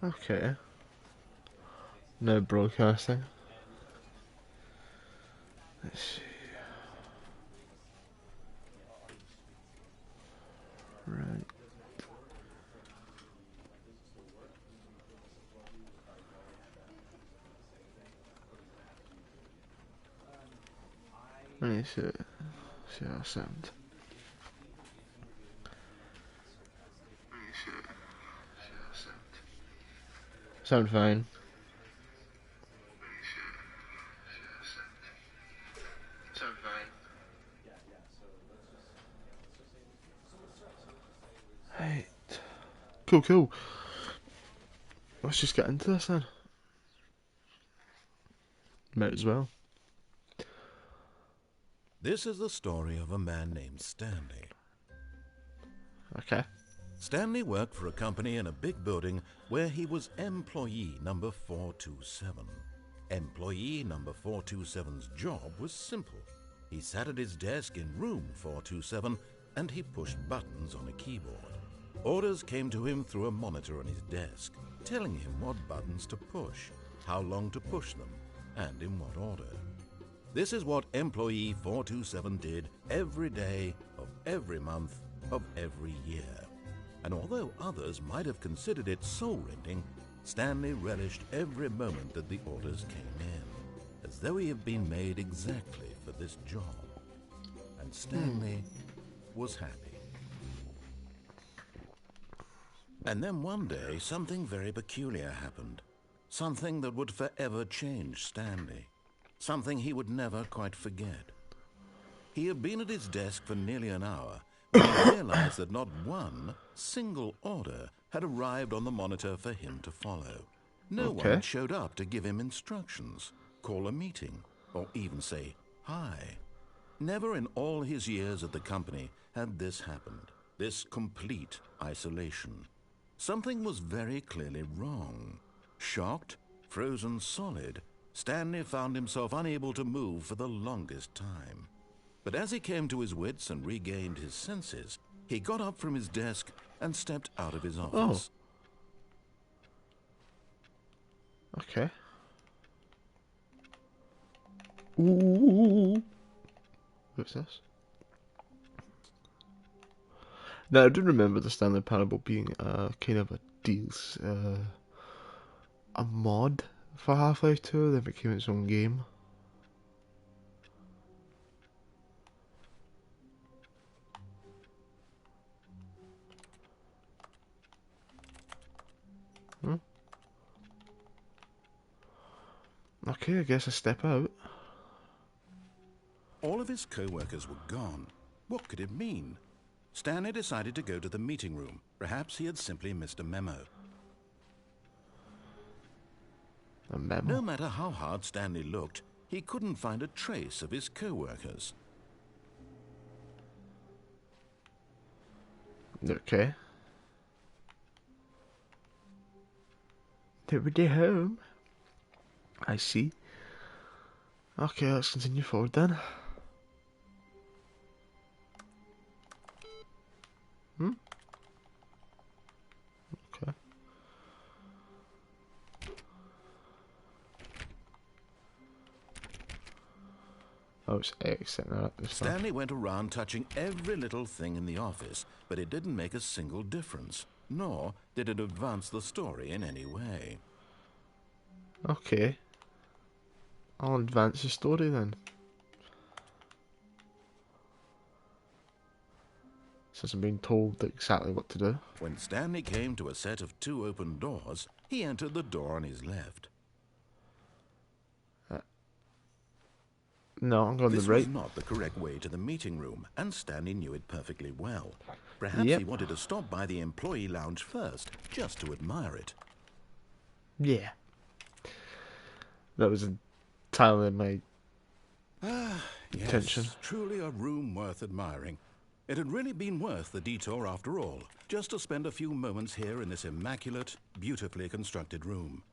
Okay. No broadcasting. Let's see. Right. Let me see how I sound. Sound fine. Sound fine. Right. Cool, cool. Let's just get into this then. Might as well. This is the story of a man named Stanley. Okay. Stanley worked for a company in a big building where he was employee number 427. Employee number 427's job was simple. He sat at his desk in room 427 and he pushed buttons on a keyboard. Orders came to him through a monitor on his desk, telling him what buttons to push, how long to push them, and in what order. This is what employee 427 did every day of every month of every year. And although others might have considered it soul-rending, Stanley relished every moment that the orders came in, as though he had been made exactly for this job. And Stanley was happy. And then one day, something very peculiar happened. Something that would forever change Stanley. Something he would never quite forget. He had been at his desk for nearly an hour when he realized that not one single order had arrived on the monitor for him to follow. No one had showed up to give him instructions, call a meeting, or even say hi. Never in all his years at the company had this happened, this complete isolation. Something was very clearly wrong. Shocked, frozen solid, Stanley found himself unable to move for the longest time. But as he came to his wits and regained his senses, he got up from his desk and stepped out of his office. Oh. Okay. Ooh. What's this? Now, I do remember the Stanley Parable being kind of a mod for Half-Life 2, then became its own game. Okay, I guess I step out. All of his co-workers were gone. What could it mean? Stanley decided to go to the meeting room. Perhaps he had simply missed a memo. A memo? No matter how hard Stanley looked, he couldn't find a trace of his co-workers. Okay. They were home. I see. Okay, let's continue forward then. Okay. Oh, it's X. Stanley went around touching every little thing in the office, but it didn't make a single difference, nor did it advance the story in any way. Okay. I'll advance the story then. Since I'm being told exactly what to do. When Stanley came to a set of 2 open doors, he entered the door on his left. No, I'm going to This the right. was not the correct way to the meeting room, and Stanley knew it perfectly well. Perhaps he wanted to stop by the employee lounge first, just to admire it. Yeah. That was entirely my intention. Yes, truly a room worth admiring. It had really been worth the detour after all, just to spend a few moments here in this immaculate, beautifully constructed room.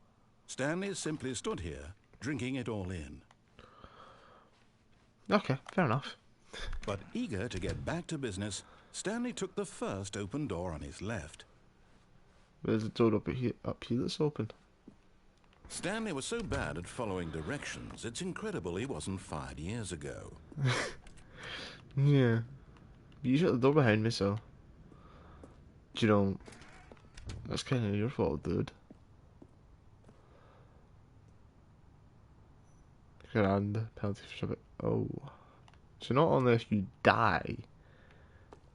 Stanley simply stood here, drinking it all in. Okay, fair enough. But eager to get back to business, Stanley took the first open door on his left. There's a door up here that's open. Stanley was so bad at following directions, it's incredible he wasn't fired years ago. Yeah. You shut the door behind me, so... You know... That's kind of your fault, dude. Grand penalty for something. Oh. So not only if you die,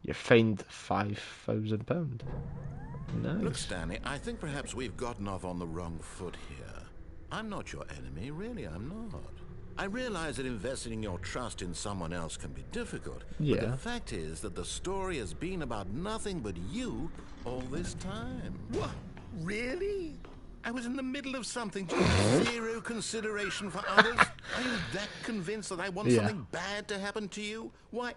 you're fined £5,000. Nice. Look, Stanley, I think perhaps we've gotten off on the wrong foot here. I'm not your enemy, really, I'm not. I realize that investing your trust in someone else can be difficult, Yeah. but the fact is that the story has been about nothing but you all this time. What? Really? I was in the middle of something to have zero consideration for others. Are you that convinced that I want something bad to happen to you? Why,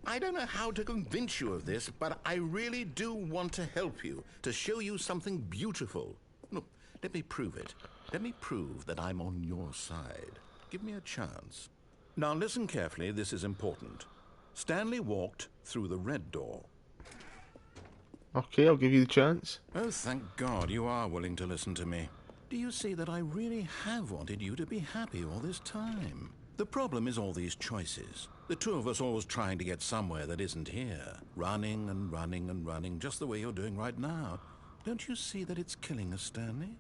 I don't know how to convince you of this, but I really do want to help you, to show you something beautiful. Look, let me prove it. Let me prove that I'm on your side. Give me a chance. Now listen carefully, this is important. Stanley walked through the red door. Okay, I'll give you the chance. Oh, thank God you are willing to listen to me. Do you see that I really have wanted you to be happy all this time? The problem is all these choices. The two of us always trying to get somewhere that isn't here. Running and running and running, just the way you're doing right now. Don't you see that it's killing us, Stanley?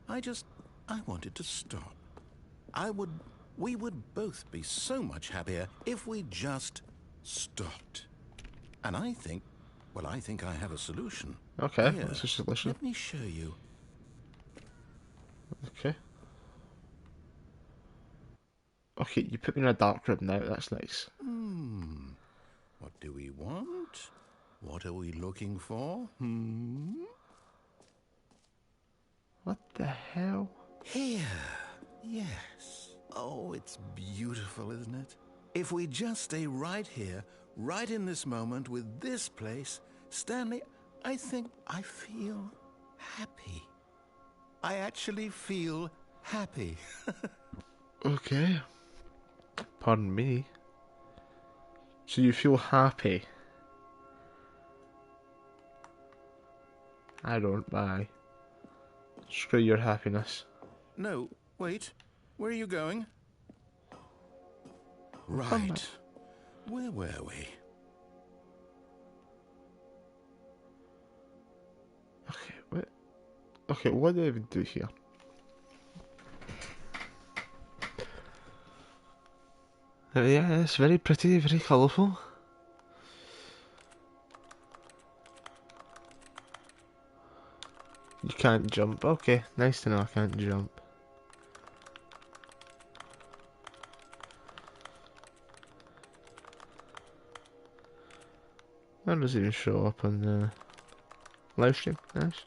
I wanted to stop. We would both be so much happier if we just stopped. And I think I have a solution. Okay, Here, what's the solution? let me show you. Okay. Okay, you put me in a dark room now, that's nice. What do we want? What are we looking for? What the hell? Here. Yes. Oh, it's beautiful, isn't it? If we just stay right here, right in this moment with this place, Stanley, I think I feel happy. I actually feel happy. Okay. Pardon me. So you feel happy? I don't buy. Screw your happiness. No, wait. Where are you going? Come Right. back. Where were we? Okay, what? Okay, what do I even do here? Yeah, it's very pretty, very colourful. You can't jump. Okay, nice to know I can't jump. That doesn't even show up on the live stream. Nice.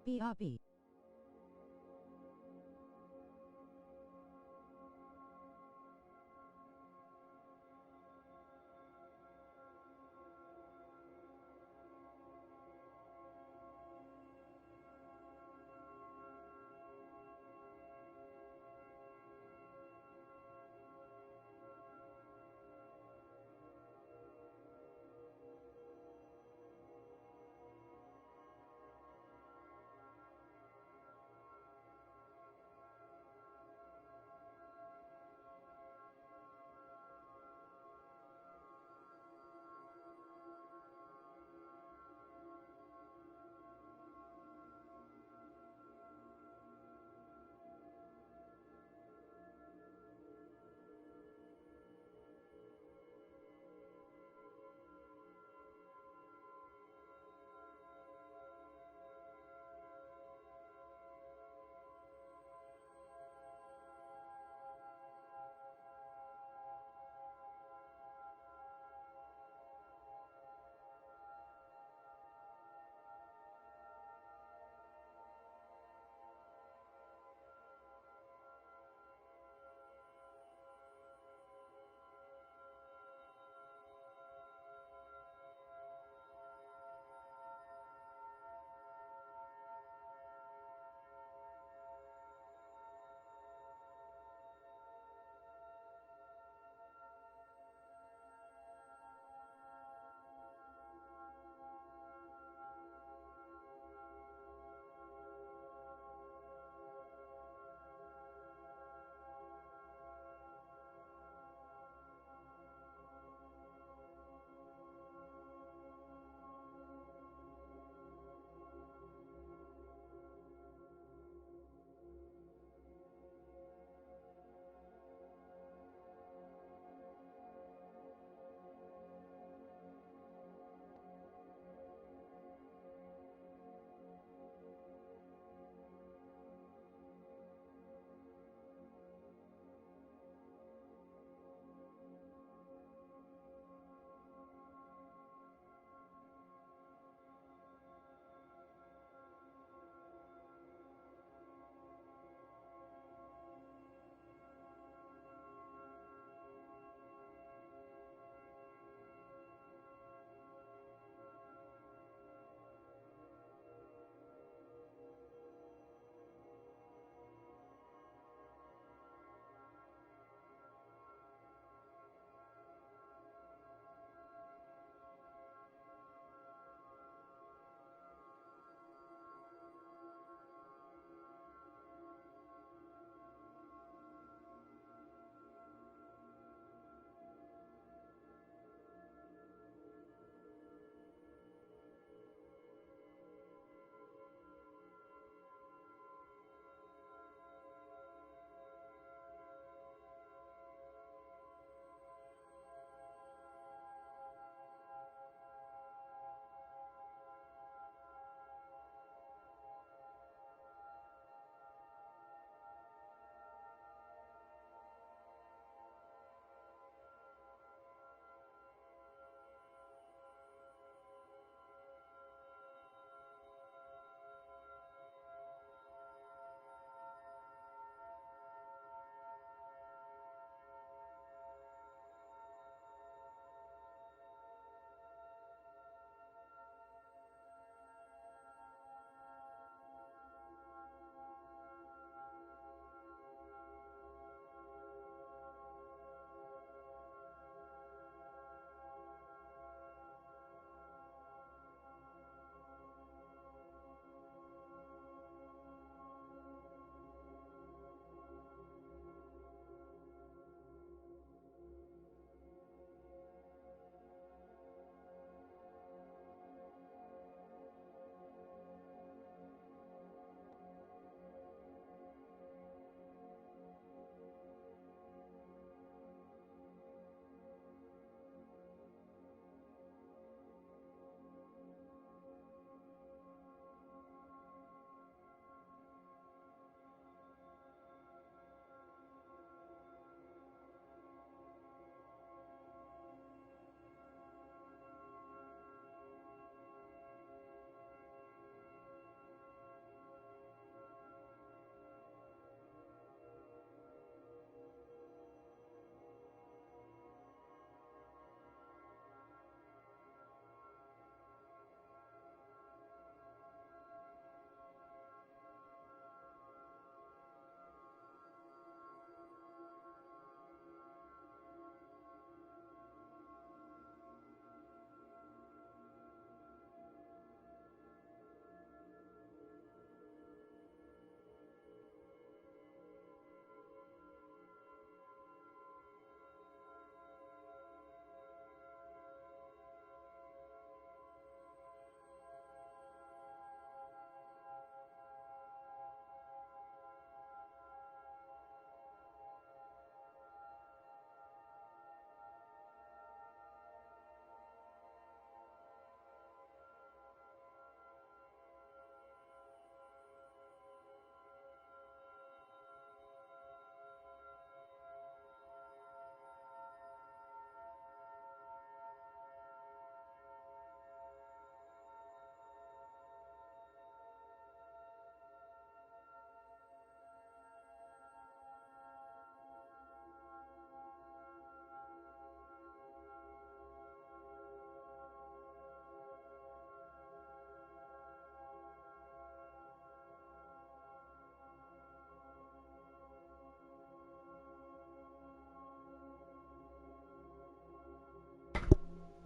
BRB.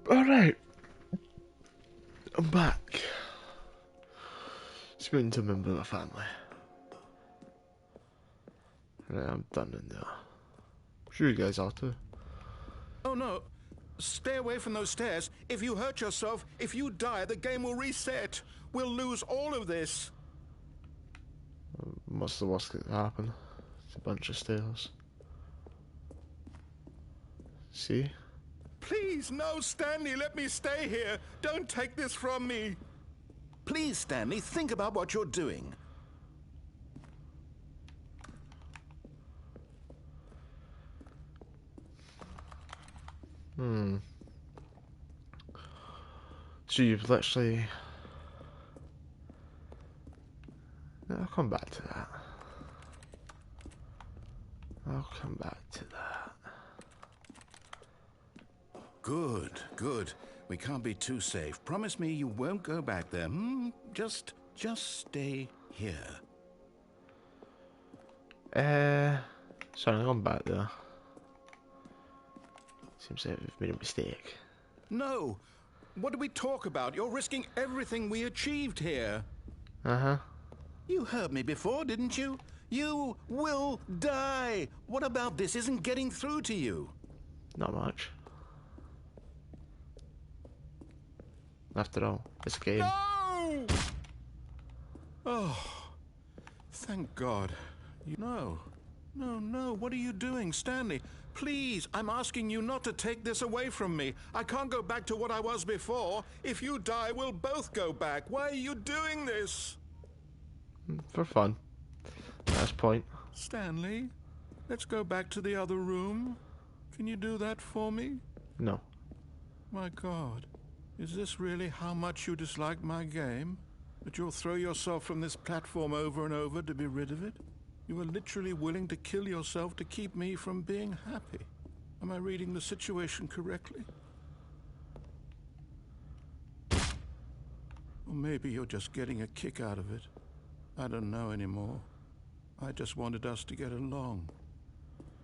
Alright, I'm back. Speaking to a member of the family. Right, I'm done in there. I'm sure you guys are too. Oh no. Stay away from those stairs. If you hurt yourself, if you die, the game will reset. We'll lose all of this. What's the worst that could happen? It's a bunch of stairs. See? Please, no, Stanley, let me stay here. Don't take this from me. Please, Stanley, think about what you're doing. So you've literally... I'll come back to that. I'll come back to that. Good, good. We can't be too safe. Promise me you won't go back there, hmm? Just stay here. Sorry, I'll come back there. Seems like we've made a mistake. No. What did we talk about? You're risking everything we achieved here. Uh-huh. You heard me before, didn't you? You will die. What about this isn't getting through to you? Not much. After all, it's a game. No! Oh, thank God. No. No, what are you doing, Stanley? Please, I'm asking you not to take this away from me. I can't go back to what I was before. If you die, we'll both go back. Why are you doing this? For fun. That's point. Stanley, let's go back to the other room. Can you do that for me? No. My God, is this really how much you dislike my game? That you'll throw yourself from this platform over and over to be rid of it? You are literally willing to kill yourself to keep me from being happy. Am I reading the situation correctly? Or maybe you're just getting a kick out of it. I don't know anymore. I just wanted us to get along.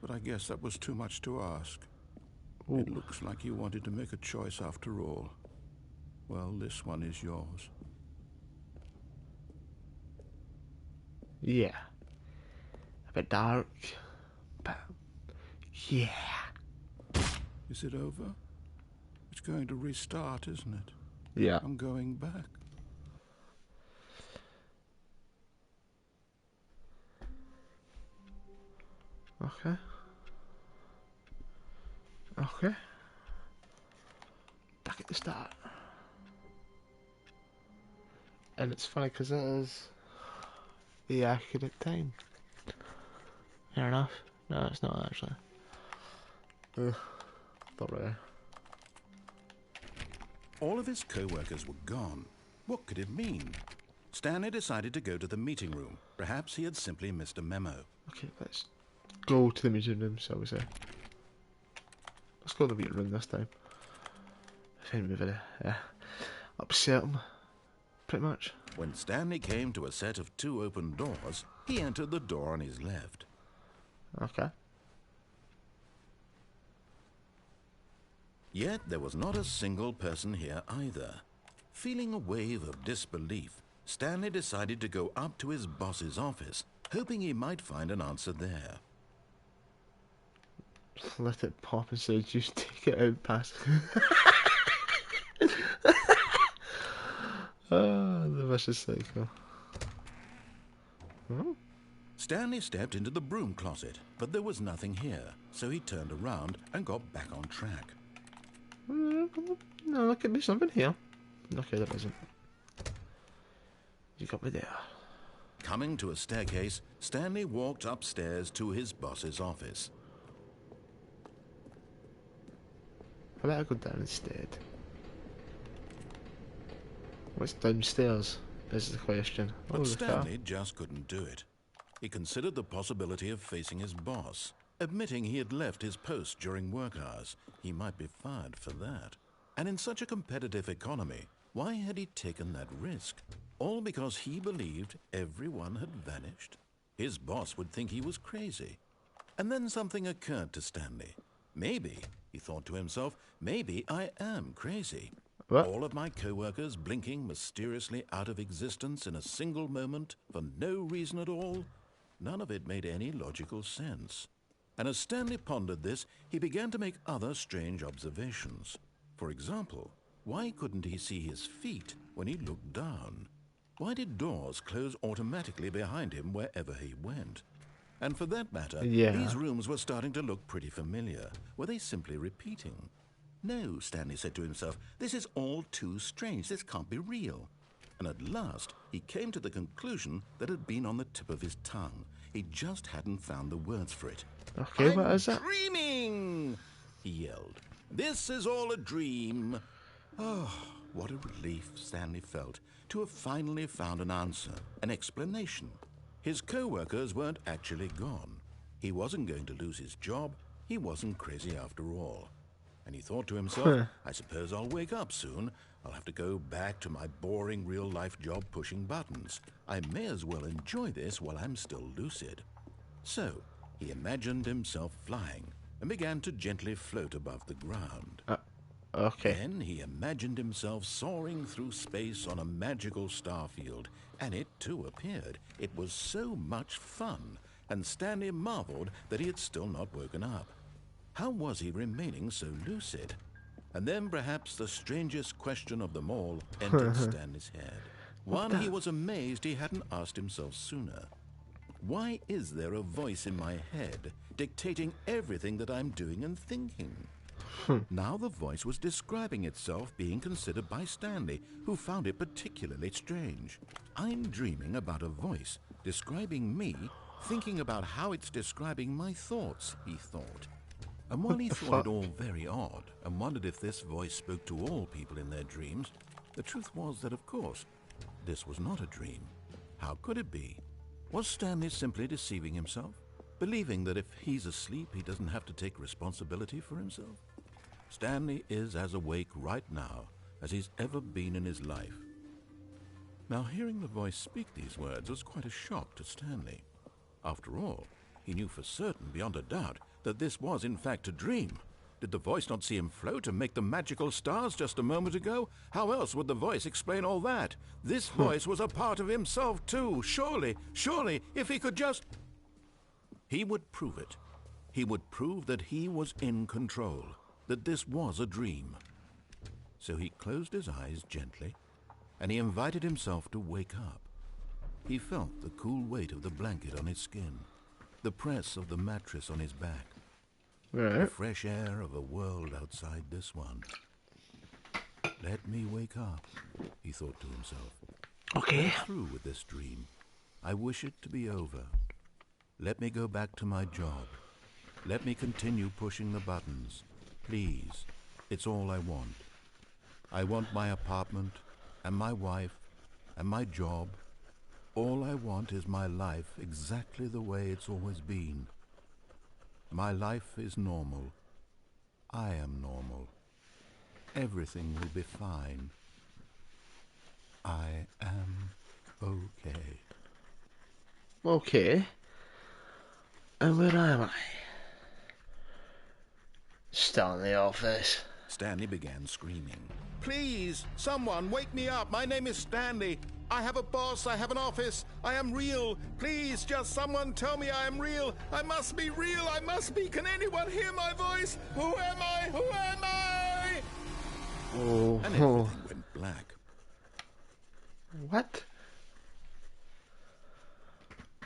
But I guess that was too much to ask. Ooh. It looks like you wanted to make a choice after all. Well, this one is yours. Yeah. A bit dark. But yeah. Is it over? It's going to restart, isn't it? Yeah. I'm going back. Okay. Okay. Back at the start. And it's funny because it is the accurate time. Fair enough. No, it's not actually. Ugh. Not really. All of his co-workers were gone. What could it mean? Stanley decided to go to the meeting room. Perhaps he had simply missed a memo. Okay, let's go to the meeting room, shall we say. Let's go to the meeting room this time. I find me very upset him, pretty much. When Stanley came to a set of 2 open doors, he entered the door on his left. Okay. Yet there was not a single person here either. Feeling a wave of disbelief, Stanley decided to go up to his boss's office, hoping he might find an answer there. Let it pop and say, just take it out past. The vicious cycle. Hmm? Stanley stepped into the broom closet, but there was nothing here, so he turned around and got back on track. No, there could be something here. Okay, there isn't. You got me there. Coming to a staircase, Stanley walked upstairs to his boss's office. I better go down instead. What's downstairs is the question. But Oh, the car. Stanley just couldn't do it. He considered the possibility of facing his boss. Admitting he had left his post during work hours, he might be fired for that. And in such a competitive economy, why had he taken that risk? All because he believed everyone had vanished? His boss would think he was crazy. And then something occurred to Stanley. Maybe He thought to himself, maybe I am crazy. What? All of my co-workers blinking mysteriously out of existence in a single moment for no reason at all. None of it made any logical sense. And as Stanley pondered this, he began to make other strange observations. For example, why couldn't he see his feet when he looked down? Why did doors close automatically behind him wherever he went? And for that matter, these rooms were starting to look pretty familiar. Were they simply repeating? No, Stanley said to himself, this is all too strange. This can't be real. And at last, he came to the conclusion that had been on the tip of his tongue. He just hadn't found the words for it. Okay, what is that? Dreaming! He yelled. This is all a dream. Oh, what a relief Stanley felt to have finally found an answer, an explanation. His co-workers weren't actually gone. He wasn't going to lose his job. He wasn't crazy after all. And he thought to himself, I suppose I'll wake up soon. I'll have to go back to my boring real-life job pushing buttons. I may as well enjoy this while I'm still lucid. So, he imagined himself flying and began to gently float above the ground. Okay. Then he imagined himself soaring through space on a magical starfield, and it too appeared. It was so much fun, and Stanley marveled that he had still not woken up. How was he remaining so lucid? And then perhaps the strangest question of them all entered Stanley's head. One he was amazed he hadn't asked himself sooner. Why is there a voice in my head dictating everything that I'm doing and thinking? Now the voice was describing itself being considered by Stanley, who found it particularly strange. I'm dreaming about a voice describing me, thinking about how it's describing my thoughts, he thought. And while he thought it all very odd and wondered if this voice spoke to all people in their dreams, the truth was that, of course, this was not a dream. How could it be? Was Stanley simply deceiving himself, believing that if he's asleep, he doesn't have to take responsibility for himself? Stanley is as awake right now as he's ever been in his life. Now, hearing the voice speak these words was quite a shock to Stanley. After all, he knew for certain, beyond a doubt, that this was in fact a dream. Did the voice not see him float and make the magical stars just a moment ago? How else would the voice explain all that? This voice was a part of himself too. Surely, if he could just... He would prove it. He would prove that he was in control, that this was a dream. So he closed his eyes gently, and he invited himself to wake up. He felt the cool weight of the blanket on his skin, the press of the mattress on his back, the fresh air of a world outside this one. Let me wake up, he thought to himself. Okay. I'm through with this dream. I wish it to be over. Let me go back to my job. Let me continue pushing the buttons. Please, it's all I want. I want my apartment, and my wife, and my job. All I want is my life exactly the way it's always been. My life is normal. I am normal. Everything will be fine. I am okay. Okay. And where am I? Still in the office. Stanley began screaming. Please, someone, wake me up. My name is Stanley. I have a boss. I have an office. I am real. Please, just someone tell me I am real. I must be real. I must be. Can anyone hear my voice? Who am I? Who am I? Oh. And everything went black. What?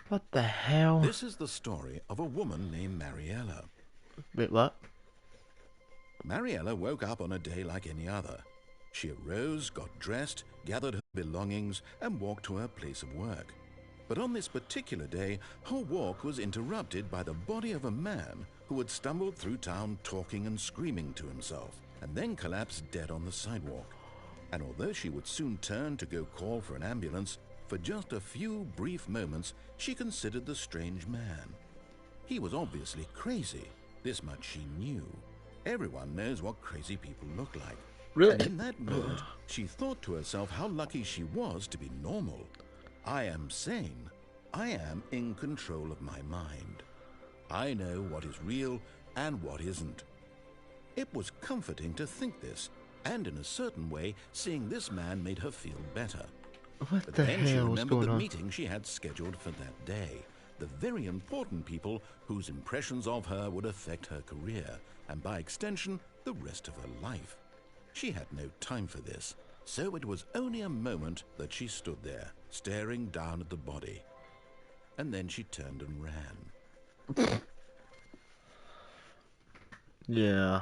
What the hell? This is the story of a woman named Mariella. Wait, what? Mariella woke up on a day like any other. She arose, got dressed, gathered her belongings, and walked to her place of work. But on this particular day, her walk was interrupted by the body of a man who had stumbled through town talking and screaming to himself, and then collapsed dead on the sidewalk. And although she would soon turn to go call for an ambulance, for just a few brief moments she considered the strange man. He was obviously crazy. This much she knew. Everyone knows what crazy people look like. Really? And in that moment, she thought to herself how lucky she was to be normal. I am sane. I am in control of my mind. I know what is real and what isn't. It was comforting to think this, and in a certain way, seeing this man made her feel better. What But the then she hell was remembered going the on? meeting she had scheduled for that day. The very important people whose impressions of her would affect her career, and by extension, the rest of her life. She had no time for this, so it was only a moment that she stood there, staring down at the body. And then she turned and ran. Yeah.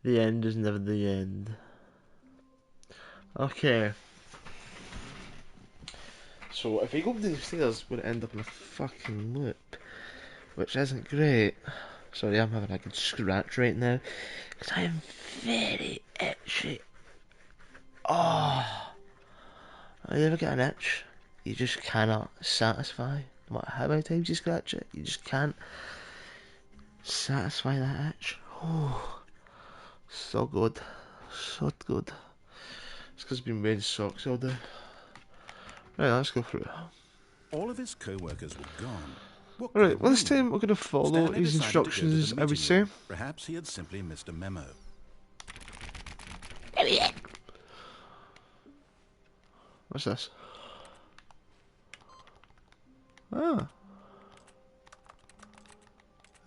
The end is never the end. Okay. So if we go up the stairs, we're gonna end up in a fucking loop, which isn't great. Sorry, I'm having a good scratch right now, because I am very itchy. Oh, you ever get an itch? You just cannot satisfy. No matter how many times you scratch it, you just can't satisfy that itch. Oh, so good. So good. It's because I've been wearing socks all day. Right, let's go through it. All of his co-workers were gone. What could Alright, it well this mean? time we're going to follow Stanley his decided to go to the instructions, I would meeting say. room. Perhaps he had simply missed a memo. What's this? Ah.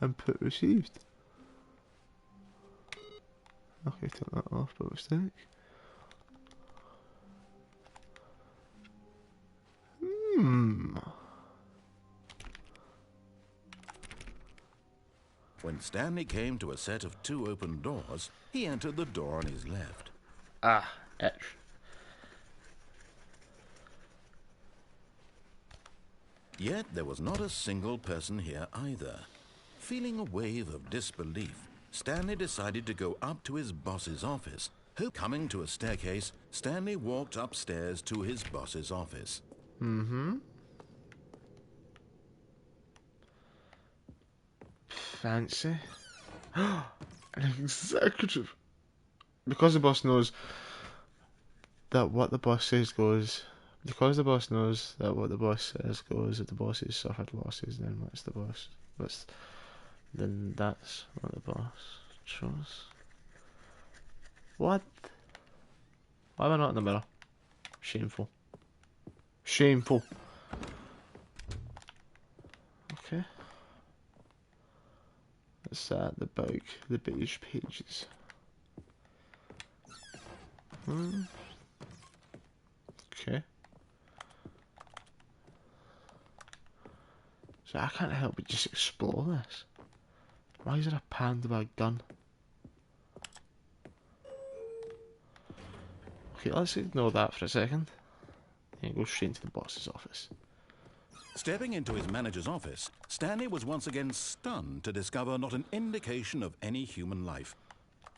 Input received. Okay, turn that off by mistake. When Stanley came to a set of 2 open doors, he entered the door on his left. Ah, itch. Yet there was not a single person here either. Feeling a wave of disbelief, Stanley decided to go up to his boss's office. Coming to a staircase, Stanley walked upstairs to his boss's office. Fancy. An executive. Because the boss knows that what the boss says goes. Because the boss knows that what the boss says goes, if the boss has suffered losses, then what's the boss? Then that's what the boss chose. What? Why am I not in the middle? Shameful. Shameful. Okay. That's the beige pages. Okay. So I can't help but just explore this. Why is there a panda with a gun? Okay, let's ignore that for a second. And go straight into the boss's office. Stepping into his manager's office, Stanley was once again stunned to discover not an indication of any human life.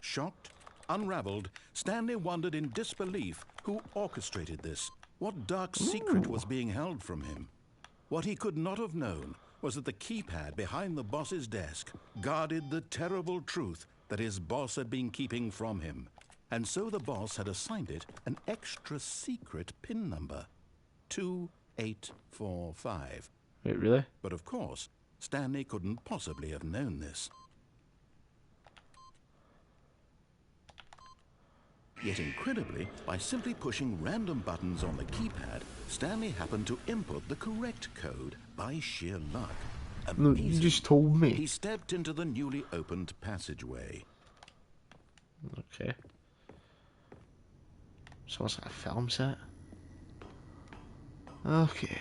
Shocked, unraveled, Stanley wondered in disbelief who orchestrated this. What dark secret was being held from him? What he could not have known was that the keypad behind the boss's desk guarded the terrible truth that his boss had been keeping from him. And so the boss had assigned it an extra secret PIN number. 2845. Wait, really? But of course, Stanley couldn't possibly have known this. Yet incredibly, by simply pushing random buttons on the keypad, Stanley happened to input the correct code by sheer luck. No, you just told me. He stepped into the newly opened passageway. Okay. So it's like a film set. Okay.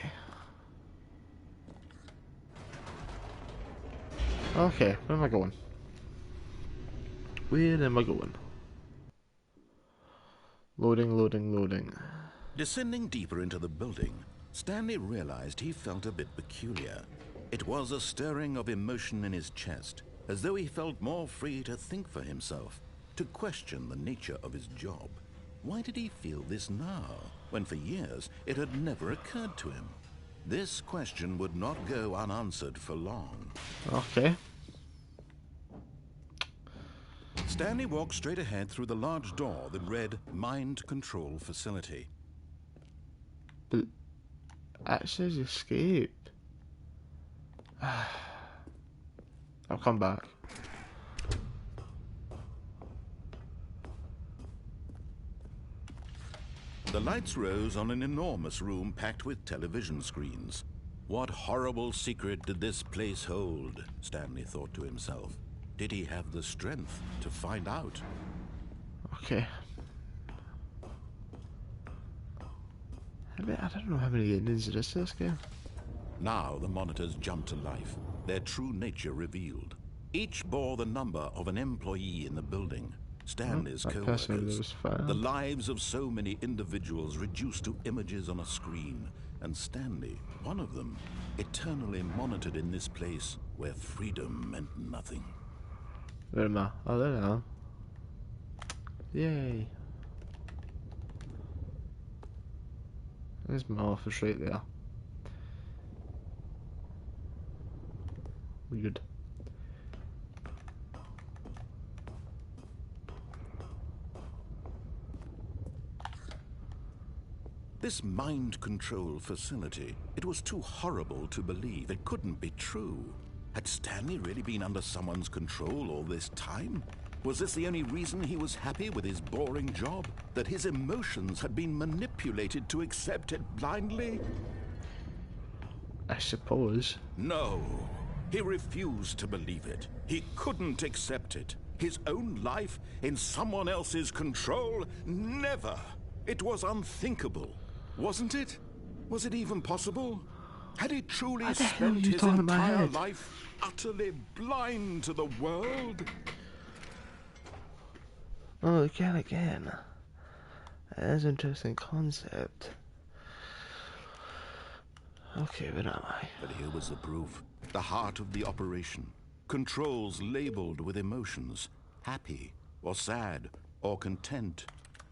Okay, where am I going? Where am I going? Loading, loading, loading. Descending deeper into the building, Stanley realized he felt a bit peculiar. It was a stirring of emotion in his chest, as though he felt more free to think for himself, to question the nature of his job. Why did he feel this now, when for years it had never occurred to him? This question would not go unanswered for long. Okay. Stanley walked straight ahead through the large door that read Mind Control Facility. But it says escape. I'll come back. The lights rose on an enormous room packed with television screens. What horrible secret did this place hold? Stanley thought to himself. Did he have the strength to find out? Okay. I don't know how many endings there is to this game. Now the monitors jumped to life, their true nature revealed. Each bore the number of an employee in the building, Stanley's That person co-workers. was found. The lives of so many individuals reduced to images on a screen, and Stanley, one of them, eternally monitored in this place where freedom meant nothing. Where am I? Oh, there I am. Yay. There's my office right there. Weird. This mind control facility, it was too horrible to believe. It couldn't be true. Had Stanley really been under someone's control all this time? Was this the only reason he was happy with his boring job? That his emotions had been manipulated to accept it blindly? I suppose. No. He refused to believe it. He couldn't accept it. His own life in someone else's control? Never. It was unthinkable. Wasn't it? Was it even possible? Had he truly spent his entire life utterly blind to the world? Oh, again. That is an interesting concept. Okay, where am I? But here was the proof. The heart of the operation. Controls labeled with emotions. Happy, or sad, or content.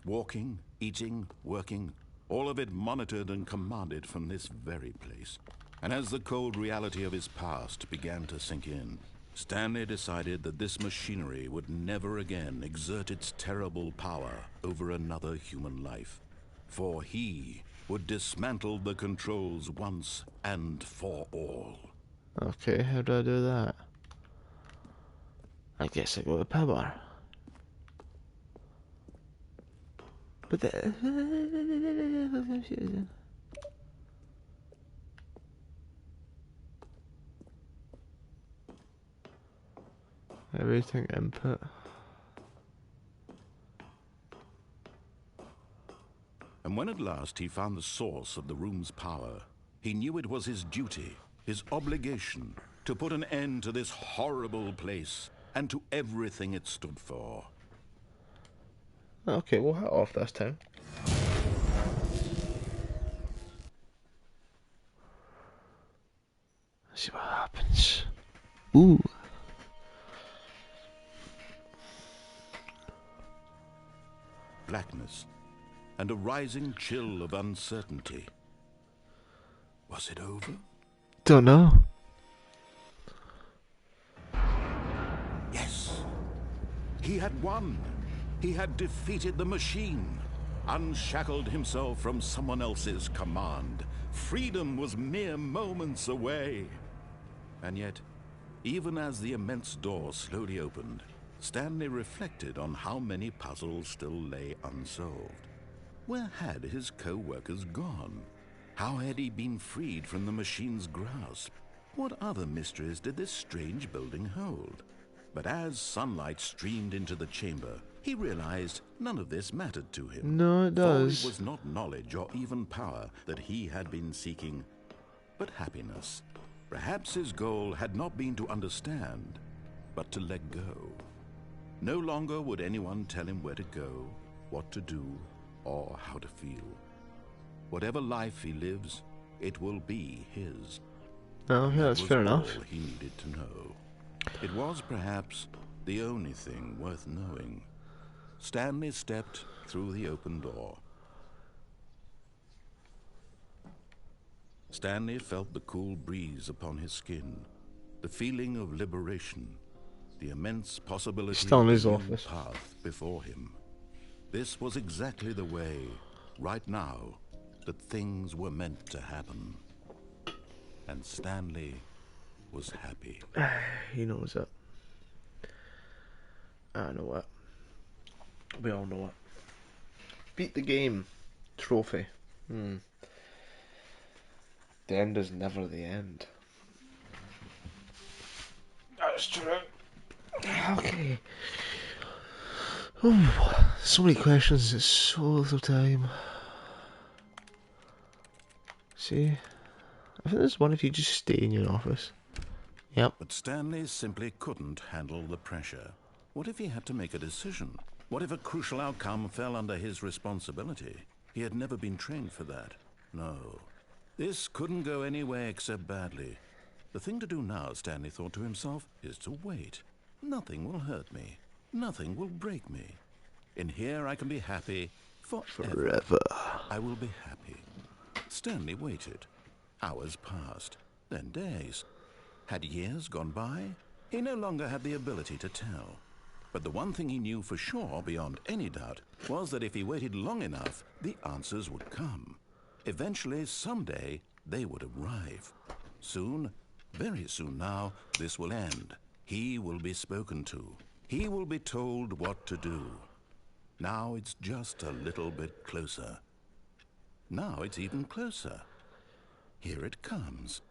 Walking, eating, working. All of it monitored and commanded from this very place. And as the cold reality of his past began to sink in, Stanley decided that this machinery would never again exert its terrible power over another human life. For he would dismantle the controls once and for all. Okay, how do I do that? I guess I go to power. But the... Everything input. And when at last he found the source of the room's power, he knew it was his duty, his obligation, to put an end to this horrible place and to everything it stood for. Okay, we'll hat off this time. Let's see what happens. Ooh. Blackness and a rising chill of uncertainty. Was it over? Don't know. Yes. He had won. He had defeated the machine, unshackled himself from someone else's command. Freedom was mere moments away. And yet, even as the immense door slowly opened, Stanley reflected on how many puzzles still lay unsolved. Where had his co-workers gone? How had he been freed from the machine's grasp? What other mysteries did this strange building hold? But as sunlight streamed into the chamber, he realized none of this mattered to him. No, it does. For it was not knowledge or even power that he had been seeking, but happiness. Perhaps his goal had not been to understand, but to let go. No longer would anyone tell him where to go, what to do, or how to feel. Whatever life he lives, it will be his. Oh, yeah, that's fair enough. All he needed to know. It was perhaps the only thing worth knowing. Stanley stepped through the open door. Stanley felt the cool breeze upon his skin, the feeling of liberation, the immense possibility Still in his of a new office. path before him. This was exactly the way, right now, that things were meant to happen. And Stanley was happy. He knows it. I know it. We all know it. Beat the game. Trophy. The end is never the end. That's true. Okay. Oh, so many questions. It's so little time. See, I think there's one if you just stay in your office. Yep. But Stanley simply couldn't handle the pressure. What if he had to make a decision? What if a crucial outcome fell under his responsibility? He had never been trained for that. No. This couldn't go anywhere except badly. The thing to do now, Stanley thought to himself, is to wait. Nothing will hurt me. Nothing will break me. In here I can be happy forever. I will be happy. Stanley waited. Hours passed, then days. Had years gone by? He no longer had the ability to tell. But the one thing he knew for sure, beyond any doubt, was that if he waited long enough, the answers would come. Eventually, someday, they would arrive. Soon, very soon now, this will end. He will be spoken to. He will be told what to do. Now it's just a little bit closer. Now it's even closer. Here it comes.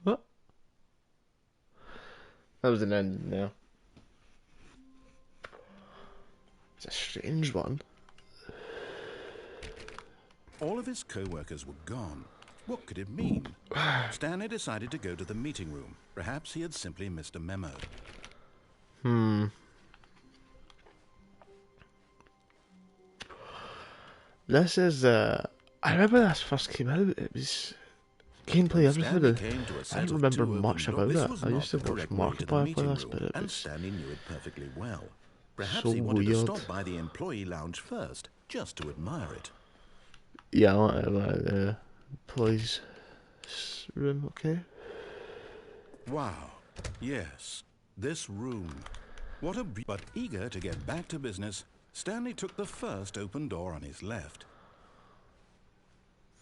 What? That was an end now. It's a strange one. All of his co-workers were gone. What could it mean? Stanley decided to go to the meeting room. Perhaps he had simply missed a memo. This is, I remember this first came out, it was gameplay, everything. I don't remember much about it. I used to watch Markiplier play this, but it was Stanley knew it perfectly well. Perhaps so he wanted weird. to stop by the employee lounge first, just to admire it. Yeah, I like the employees room, okay? Wow. Yes, this room. What a but eager to get back to business, Stanley took the first open door on his left.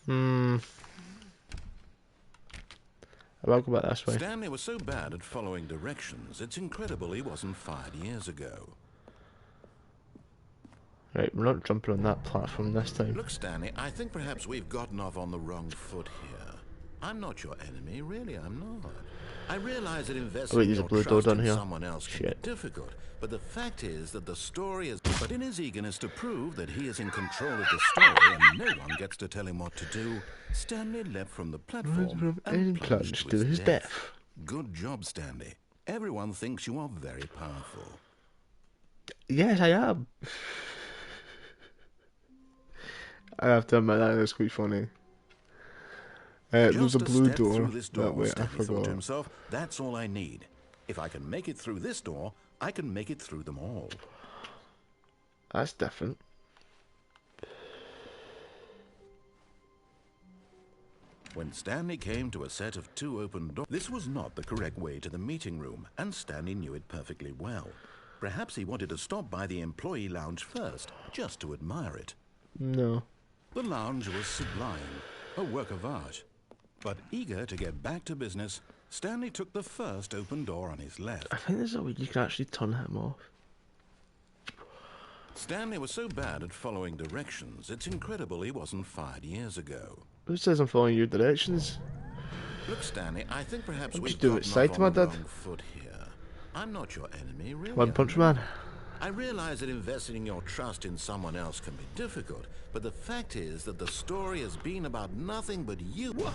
I'll go back this way. Stanley was so bad at following directions, it's incredible he wasn't fired years ago. Right, we're not jumping on that platform this time. Look, Stanley, I think perhaps we've gotten off on the wrong foot here. I'm not your enemy, really, I'm not. I realize that investing your trust in someone else can be difficult, but the fact is that the story is... But in his eagerness to prove that he is in control of the story and no one gets to tell him what to do, Stanley leapt from the platform and plunged to his death. Good job, Stanley. Everyone thinks you are very powerful. Yes, I am. I have to admit that is quite funny. There's a blue door that way, I forgot. To himself, that's all I need. If I can make it through this door, I can make it through them all. That's different. When Stanley came to a set of 2 open doors, this was not the correct way to the meeting room, and Stanley knew it perfectly well. Perhaps he wanted to stop by the employee lounge first, just to admire it. No. The lounge was sublime, a work of art. But eager to get back to business, Stanley took the first open door on his left. I think there's a way you can actually turn him off. Stanley was so bad at following directions, it's incredible he wasn't fired years ago. Who says I'm following your directions? Look, Stanley, I think perhaps we've gotten off on the wrong foot here. I'm not your enemy, really. One Punch Man. I realize that investing your trust in someone else can be difficult, but the fact is that the story has been about nothing but you. What?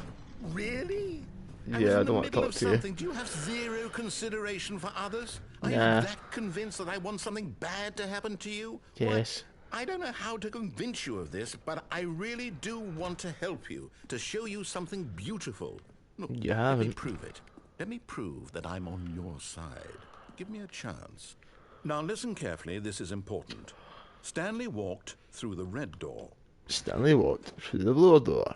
Really? Yeah, I don't want to talk to you. Do you have zero consideration for others? Are you that convinced that I want something bad to happen to you? Yes. I don't know how to convince you of this, but I really do want to help you, to show you something beautiful. Look, let me prove it. Let me prove that I'm on your side. Give me a chance. Now listen carefully, this is important. Stanley walked through the red door. Stanley walked through the blue door.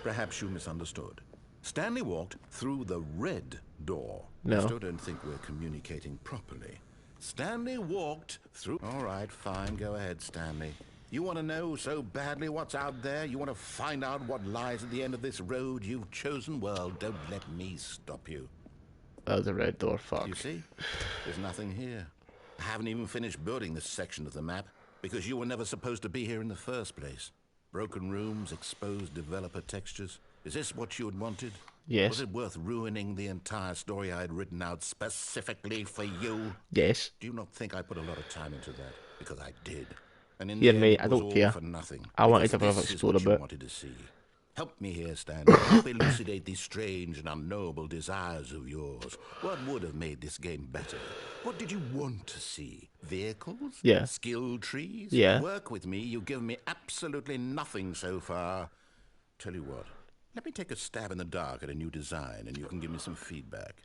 Perhaps you misunderstood. Stanley walked through the red door. No. I still don't think we're communicating properly. Stanley walked through... All right, fine, go ahead, Stanley. You want to know so badly what's out there? You want to find out what lies at the end of this road you've chosen? Well, don't let me stop you. Oh, the red door, fuck. You see? There's nothing here. I haven't even finished building this section of the map because you were never supposed to be here in the first place. Broken rooms, exposed developer textures. Is this what you had wanted? Yes. Was it worth ruining the entire story I had written out specifically for you? Yes. Do you not think I put a lot of time into that? Because I did. And in Yeah, the end, mate, it I was don't all care. for nothing. I wanted to Because have this is explored what a you bit. wanted to see. Help me here, Stanley. Help elucidate these strange and unknowable desires of yours. What would have made this game better? What did you want to see? Vehicles? Yeah. Skill trees? Yeah. Work with me. You've given me absolutely nothing so far. Tell you what. Let me take a stab in the dark at a new design and you can give me some feedback.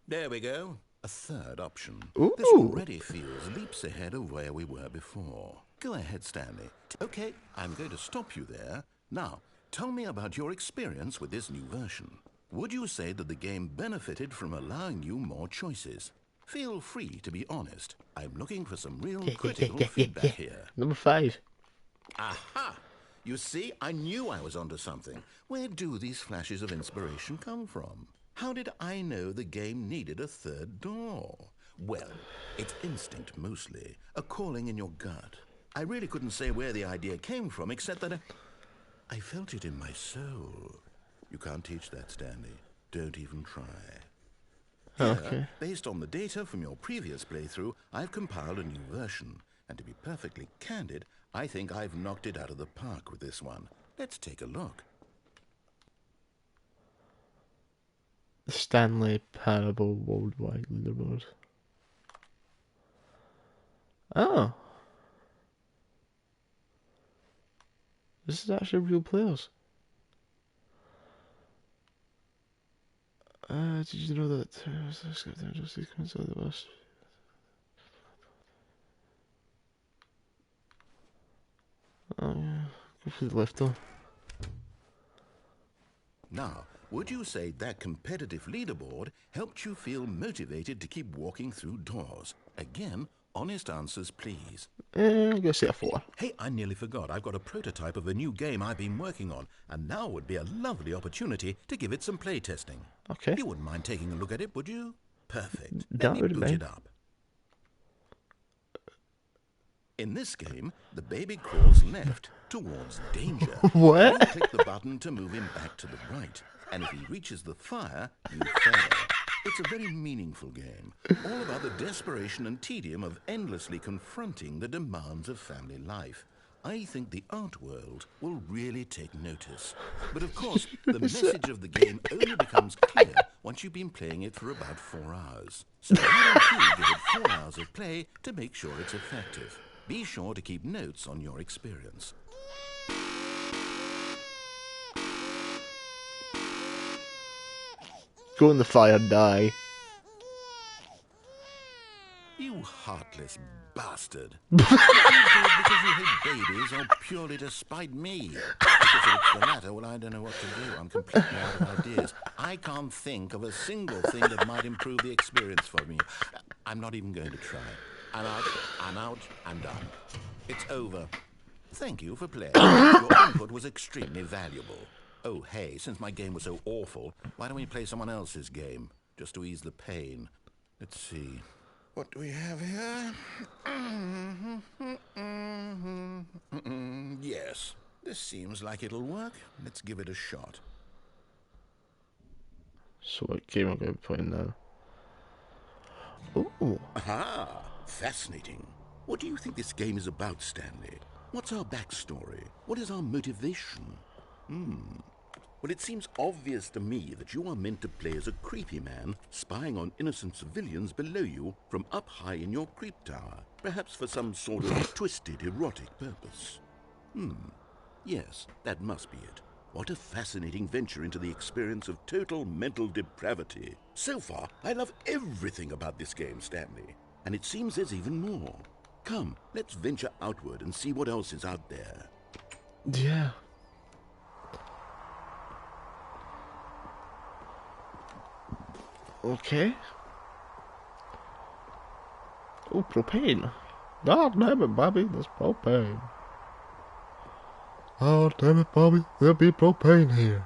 There we go. A third option. Ooh. This already feels leaps ahead of where we were before. Go ahead, Stanley. Okay, I'm going to stop you there. Now, tell me about your experience with this new version. Would you say that the game benefited from allowing you more choices? Feel free to be honest. I'm looking for some real critical feedback here. Number 5. Aha! You see, I knew I was onto something. Where do these flashes of inspiration come from? How did I know the game needed a third door? Well, it's instinct mostly, a calling in your gut. I really couldn't say where the idea came from, except that I felt it in my soul. You can't teach that, Stanley. Don't even try. Here, Okay. based on the data from your previous playthrough, I've compiled a new version. And to be perfectly candid, I think I've knocked it out of the park with this one. Let's take a look. The Stanley Parable Worldwide Leaderboard. Oh. This is actually real players. Did you know that just sequence of the bus? Oh yeah. Go for the left though. Now, would you say that competitive leaderboard helped you feel motivated to keep walking through doors? Again, honest answers, please. I'm gonna say a 4. Hey, I nearly forgot. I've got a prototype of a new game I've been working on, and now would be a lovely opportunity to give it some play testing. Okay. You wouldn't mind taking a look at it, would you? Perfect. That Let me wouldn't boot mind. it up. In this game, the baby crawls left towards danger. What? You click the button to move him back to the right, and if he reaches the fire, you fail. It's a very meaningful game, all about the desperation and tedium of endlessly confronting the demands of family life. I think the art world will really take notice. But of course, the message of the game only becomes clear once you've been playing it for about 4 hours. So why don't you give it 4 hours of play to make sure it's effective? Be sure to keep notes on your experience. Go in the fire, die. You heartless bastard. You do it because you hate babies or purely to spite me? Because if it's the latter, well, I don't know what to do. I'm completely out of ideas. I can't think of a single thing that might improve the experience for me. I'm not even going to try. I'm out, I'm out, I'm done. It's over. Thank you for playing. Your input was extremely valuable. Oh, hey, since my game was so awful, why don't we play someone else's game? Just to ease the pain. Let's see. What do we have here? Yes, this seems like it'll work. Let's give it a shot. So what game am I going to be playing now? Ooh. Aha! Fascinating. What do you think this game is about, Stanley? What's our backstory? What is our motivation? Well, it seems obvious to me that you are meant to play as a creepy man spying on innocent civilians below you from up high in your creep tower, perhaps for some sort of twisted erotic purpose. Yes, that must be it. What a fascinating venture into the experience of total mental depravity. So far, I love everything about this game, Stanley. And it seems there's even more. Come, let's venture outward and see what else is out there. Yeah. Okay. Oh, propane. God damn it, Bobby, that's propane. Oh, damn it, Bobby. There'll be propane here.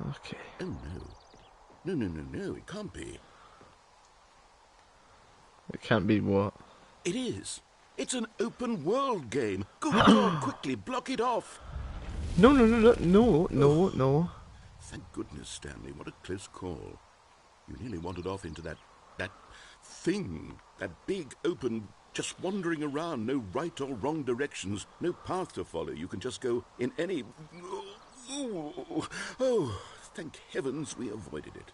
Okay. Oh, no. No, no, no, no, it can't be. It can't be what? It is. It's an open world game. Good God, quickly, block it off. No, no, no, no, no, no, no. Thank goodness, Stanley, what a close call. You nearly wandered off into that thing, that big, open, just wandering around, no right or wrong directions, no path to follow. You can just go in any... Oh, thank heavens we avoided it.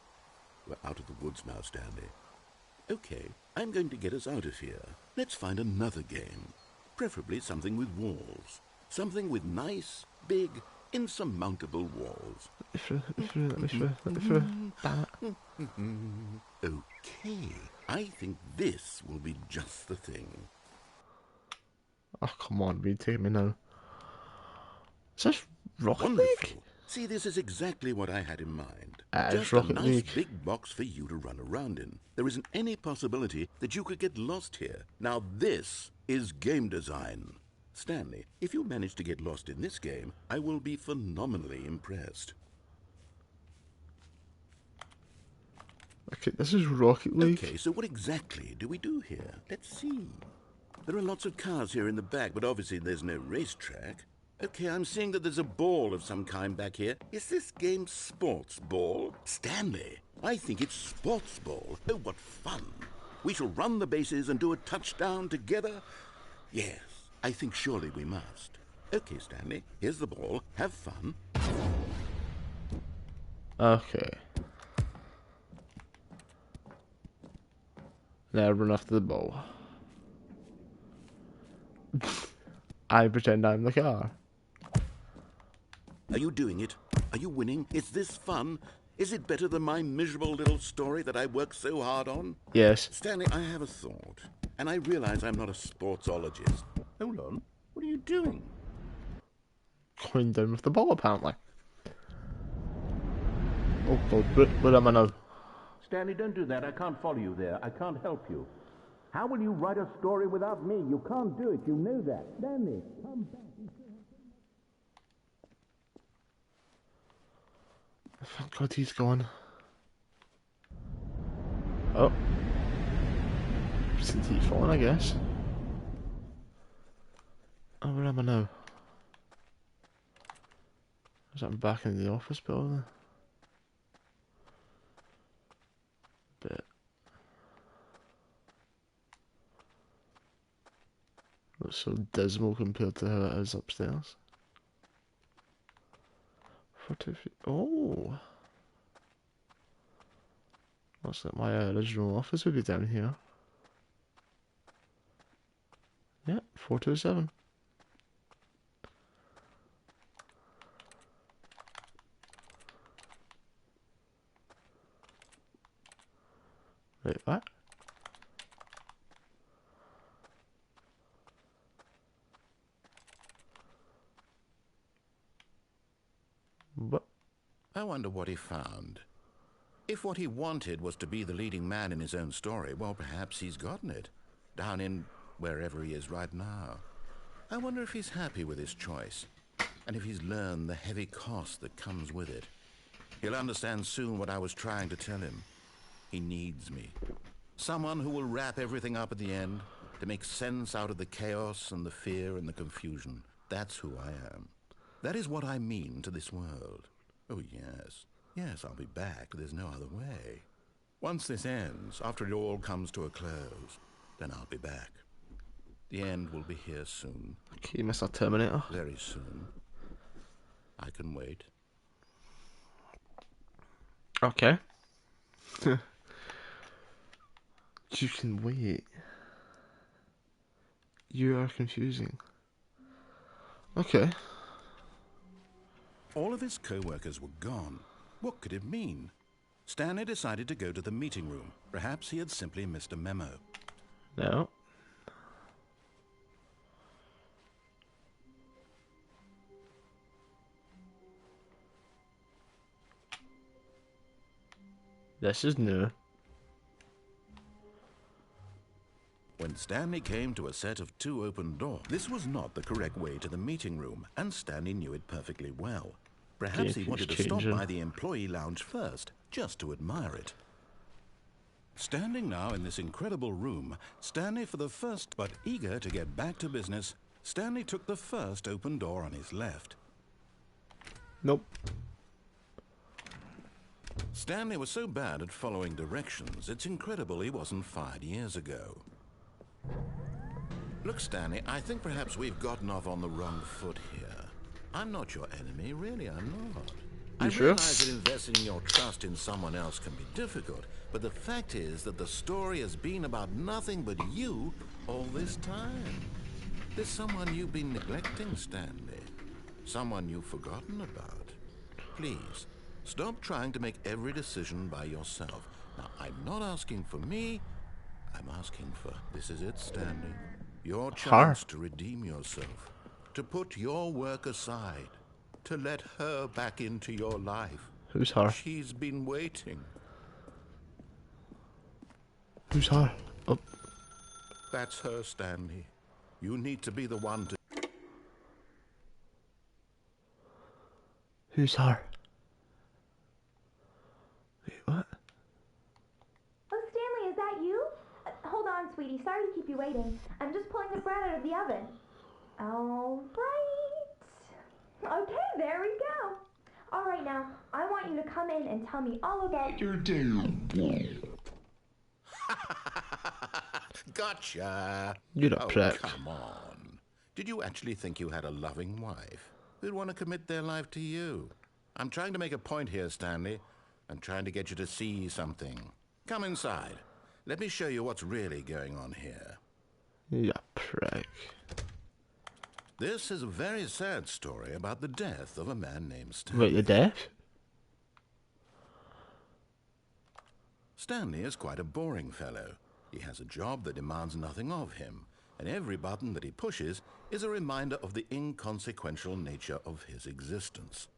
We're out of the woods now, Stanley. Okay, I'm going to get us out of here. Let's find another game. Preferably something with walls. Something with nice, big, insurmountable walls. Let me through. Damn it. Okay, I think this will be just the thing. Oh, come on, be taking me now. Is this Rocket Wonderful. League? See, this is exactly what I had in mind. It's Just a Rocket nice League. big box for you to run around in. There isn't any possibility that you could get lost here. Now this is game design. Stanley, if you manage to get lost in this game, I will be phenomenally impressed. Okay, this is Rocket League. Okay, so what exactly do we do here? Let's see. There are lots of cars here in the back, but obviously there's no racetrack. Okay, I'm seeing that there's a ball of some kind back here. Is this game sports ball? Stanley, I think it's sports ball. Oh, what fun. We shall run the bases and do a touchdown together. Yes, I think surely we must. Okay, Stanley, here's the ball. Have fun. Okay. Now run after the ball. I pretend I'm the car. Are you doing it? Are you winning? Is this fun? Is it better than my miserable little story that I worked so hard on? Yes. Stanley, I have a thought, and I realize I'm not a sportsologist. Hold on. What are you doing? Going down with the ball, apparently. Oh, God. Where am I now? Stanley, don't do that. I can't follow you there. I can't help you. How will you write a story without me? You can't do it. You know that. Stanley, come back. Thank God he's gone. Oh. Since he's fallen, I guess. Oh, where am I now? Is that back in the office building? Bit. Looks so dismal compared to how it is upstairs. 40 feet. Oh! Looks like my original office would be down here. Yeah, 427. Wait, what? What? I wonder what he found. If what he wanted was to be the leading man in his own story, well, perhaps he's gotten it. Down in wherever he is right now. I wonder if he's happy with his choice, and if he's learned the heavy cost that comes with it. He'll understand soon what I was trying to tell him. He needs me. Someone who will wrap everything up at the end, to make sense out of the chaos and the fear and the confusion. That's who I am. That is what I mean to this world. Oh, yes. Yes, I'll be back. There's no other way. Once this ends, after it all comes to a close, then I'll be back. The end will be here soon. Okay, Mr. Terminator. Very soon. I can wait. Okay. You can wait. You are confusing. Okay. All of his co-workers were gone. What could it mean? Stanley decided to go to the meeting room. Perhaps he had simply missed a memo. No. This is new. When Stanley came to a set of 2 open doors, this was not the correct way to the meeting room, and Stanley knew it perfectly well. Perhaps he wanted to stop by the employee lounge first, just to admire it. Standing now in this incredible room, Stanley for the first, but eager to get back to business, Stanley took the first open door on his left. Nope. Stanley was so bad at following directions, it's incredible he wasn't fired years ago. Look, Stanley, I think perhaps we've gotten off on the wrong foot here. I'm not your enemy, really, I'm not. I realize that investing your trust in someone else can be difficult, but the fact is that the story has been about nothing but you all this time. There's someone you've been neglecting, Stanley. Someone you've forgotten about. Please, stop trying to make every decision by yourself. Now, I'm not asking for me, I'm asking for, this is it, Stanley. Your chance to redeem yourself. To put your work aside. To let her back into your life. Who's her? She's been waiting. Who's her? Oh. That's her, Stanley. You need to be the one to... Who's her? Wait, what? Oh, Stanley, is that you? Hold on, sweetie. Sorry to keep you waiting. I'm just pulling the bread out of the oven. All right. Okay, there we go. All right, now, I want you to come in and tell me all about your day. Gotcha. You're a prick. Come on. Did you actually think you had a loving wife who'd want to commit their life to you? I'm trying to make a point here, Stanley. I'm trying to get you to see something. Come inside. Let me show you what's really going on here. You prick. This is a very sad story about the death of a man named Stanley. Wait, the death? Stanley is quite a boring fellow. He has a job that demands nothing of him, and every button that he pushes is a reminder of the inconsequential nature of his existence.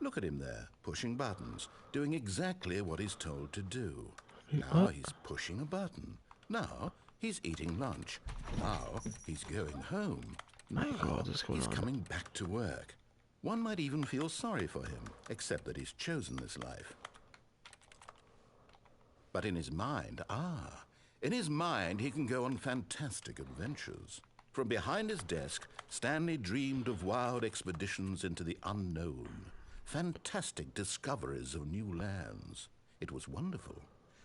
Look at him there, pushing buttons, doing exactly what he's told to do. Now he's pushing a button. Now he's eating lunch. Now he's going home. Now he's coming back to work. One might even feel sorry for him, except that he's chosen this life. But in his mind, in his mind he can go on fantastic adventures. From behind his desk, Stanley dreamed of wild expeditions into the unknown. Fantastic discoveries of new lands. It was wonderful.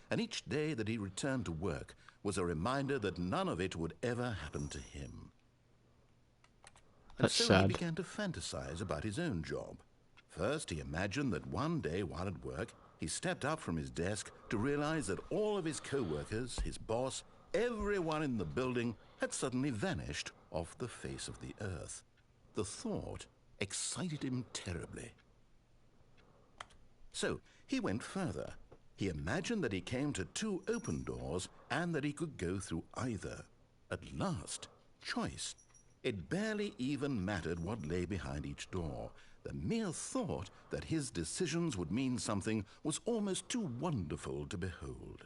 And each day that he returned to work was a reminder that none of it would ever happen to him. And so sad. He began to fantasize about his own job. First, he imagined that one day while at work, he stepped up from his desk to realize that all of his co-workers, his boss, everyone in the building had suddenly vanished off the face of the earth. The thought excited him terribly. So he went further. He imagined that he came to 2 open doors and that he could go through either. At last, choice. It barely even mattered what lay behind each door. The mere thought that his decisions would mean something was almost too wonderful to behold.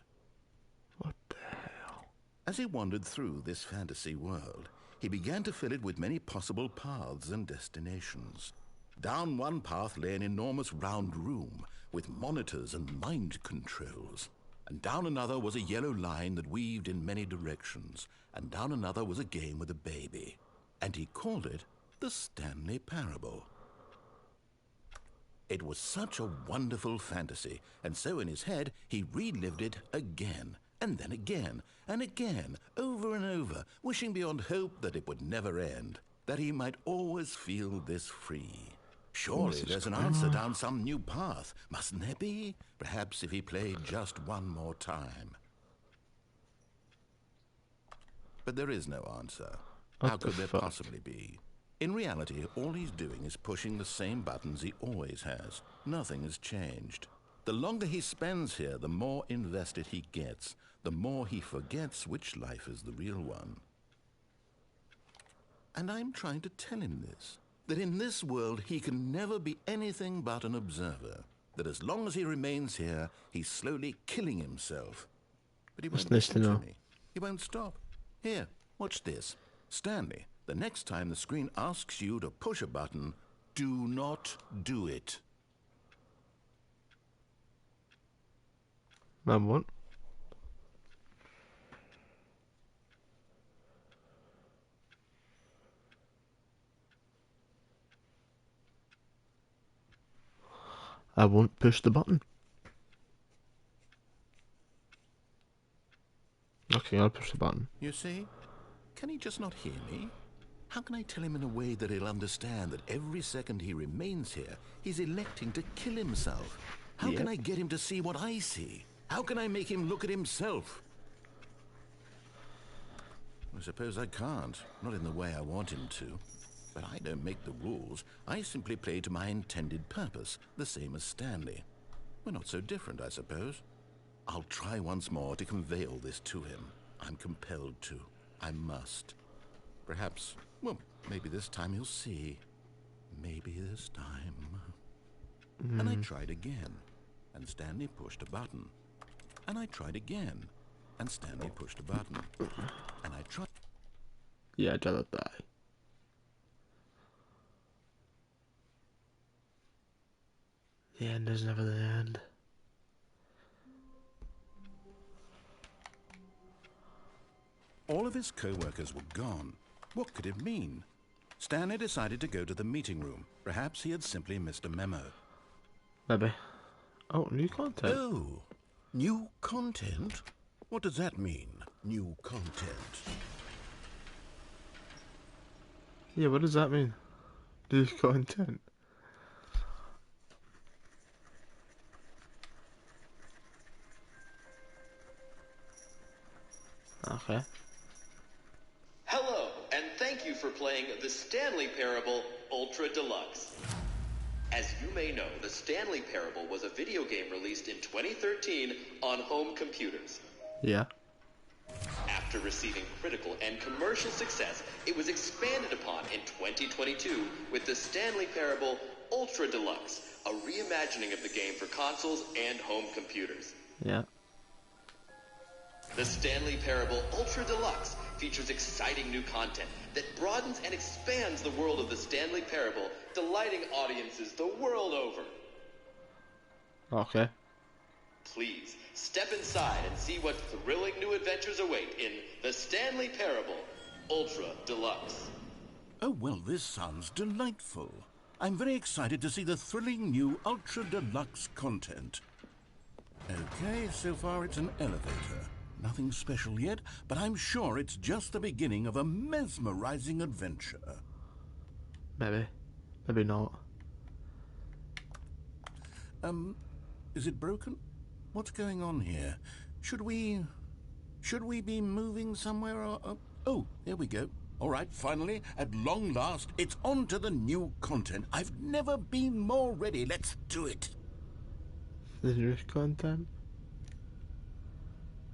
What the hell? As he wandered through this fantasy world, he began to fill it with many possible paths and destinations. Down one path lay an enormous round room with monitors and mind controls. And down another was a yellow line that weaved in many directions. And down another was a game with a baby. And he called it the Stanley Parable. It was such a wonderful fantasy, and so in his head he relived it again, and then again, and again, over and over, wishing beyond hope that it would never end, that he might always feel this free. Surely there's an answer down some new path, mustn't there be? Perhaps if he played just one more time. But there is no answer. How could there possibly be? In reality, all he's doing is pushing the same buttons he always has. Nothing has changed. The longer he spends here, the more invested he gets, the more he forgets which life is the real one. And I'm trying to tell him this, that in this world he can never be anything but an observer, that as long as he remains here, he's slowly killing himself. But he That's won't nice to listen know. to me. He won't stop. Here, watch this. Stanley, the next time the screen asks you to push a button, do not do it. I won't. I won't push the button. Okay, I'll push the button. You see? Can he just not hear me? How can I tell him in a way that he'll understand that every second he remains here, he's electing to kill himself? How can I get him to see what I see? How can I make him look at himself? I suppose I can't. Not in the way I want him to. But I don't make the rules. I simply play to my intended purpose, the same as Stanley. We're not so different, I suppose. I'll try once more to convey all this to him. I'm compelled to. I must. Perhaps, well, maybe this time he'll see. Maybe this time. And I tried again, and Stanley pushed a button. And I tried again, and Stanley pushed a button. And I tried... Yeah, I'd rather die. The end is never the end. All of his co-workers were gone. What could it mean? Stanley decided to go to the meeting room. Perhaps he had simply missed a memo. Maybe. Oh, new content. Oh, new content? What does that mean, new content? Yeah, what does that mean? New content. Okay. Hello, and thank you for playing the Stanley Parable Ultra Deluxe. As you may know, the Stanley Parable was a video game released in 2013 on home computers. Yeah. After receiving critical and commercial success, it was expanded upon in 2022 with the Stanley Parable Ultra Deluxe, a reimagining of the game for consoles and home computers. Yeah. The Stanley Parable Ultra Deluxe features exciting new content that broadens and expands the world of the Stanley Parable, delighting audiences the world over. Okay. Please, step inside and see what thrilling new adventures await in the Stanley Parable Ultra Deluxe. Oh, well, this sounds delightful. I'm very excited to see the thrilling new Ultra Deluxe content. Okay, so far it's an elevator. Nothing special yet, but I'm sure it's just the beginning of a mesmerizing adventure. Maybe. Maybe not. Is it broken? What's going on here? Should we be moving somewhere or... Oh, there we go. All right, finally, at long last, it's on to the new content. I've never been more ready. Let's do it. The new content?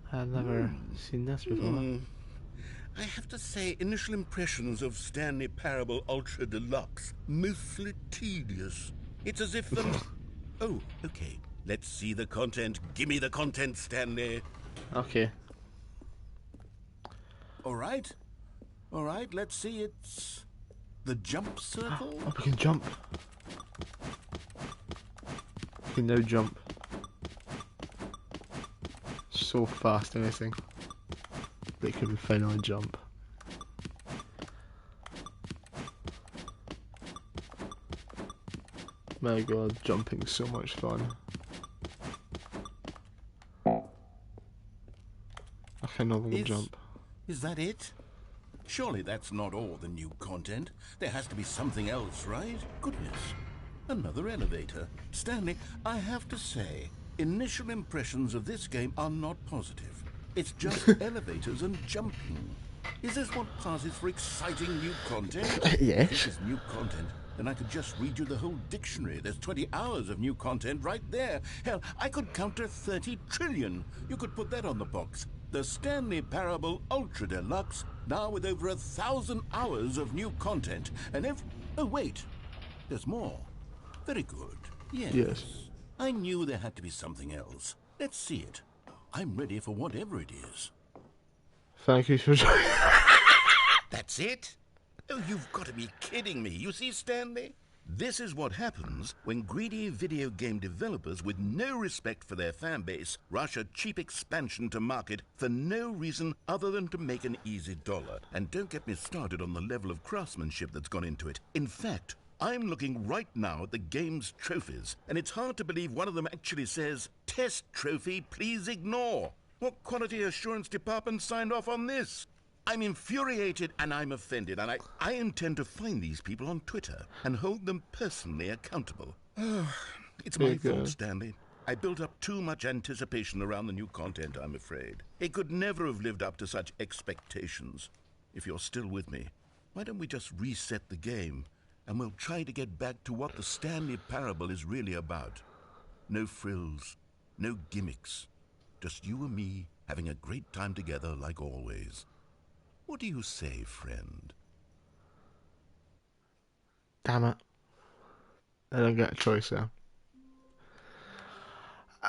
I've never seen this before. I have to say, initial impressions of Stanley Parable Ultra Deluxe, mostly tedious. It's as if Oh, okay. Let's see the content. Give me the content, Stanley. Okay. All right, let's see. It's the jump circle. Oh, we can jump. We can now jump. So fast and everything. They can finally jump. My god, jumping's so much fun. I can no longer jump. Is that it? Surely that's not all the new content. There has to be something else, right? Goodness. Another elevator. Stanley, I have to say, initial impressions of this game are not positive. It's just elevators and jumping. Is this what passes for exciting new content? Yes. If this is new content, then I could just read you the whole dictionary. There's 20 hours of new content right there. Hell, I could counter 30 trillion. You could put that on the box. The Stanley Parable Ultra Deluxe, now with over 1,000 hours of new content. And oh, wait. There's more. Very good. Yes. Yes. I knew there had to be something else. Let's see it. I'm ready for whatever it is. Thank you for joining. That's it? Oh, you've got to be kidding me. You see, Stanley? This is what happens when greedy video game developers with no respect for their fan base rush a cheap expansion to market for no reason other than to make an easy dollar. And don't get me started on the level of craftsmanship that's gone into it. In fact, I'm looking right now at the game's trophies, and it's hard to believe one of them actually says, "Test trophy, please ignore." What quality assurance department signed off on this? I'm infuriated and I'm offended, and I intend to find these people on Twitter and hold them personally accountable. It's my fault, Stanley. I built up too much anticipation around the new content, I'm afraid. It could never have lived up to such expectations. If you're still with me, why don't we just reset the game and we'll try to get back to what the Stanley Parable is really about. No frills, no gimmicks. Just you and me having a great time together like always. What do you say, friend? Damn it. I don't get a choice now.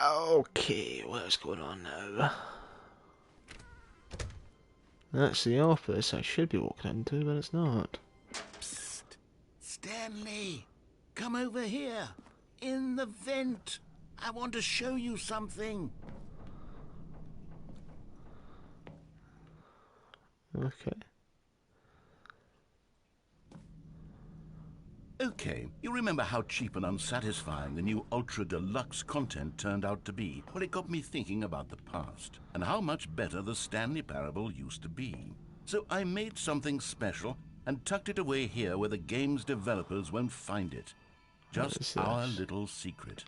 Okay, what's going on now? That's the office I should be walking into, but it's not. Psst! Stanley! Come over here! In the vent! I want to show you something! Okay. Okay, you remember how cheap and unsatisfying the new Ultra Deluxe content turned out to be? Well, it got me thinking about the past, and how much better the Stanley Parable used to be. So I made something special and tucked it away here where the game's developers won't find it. Just our little secret.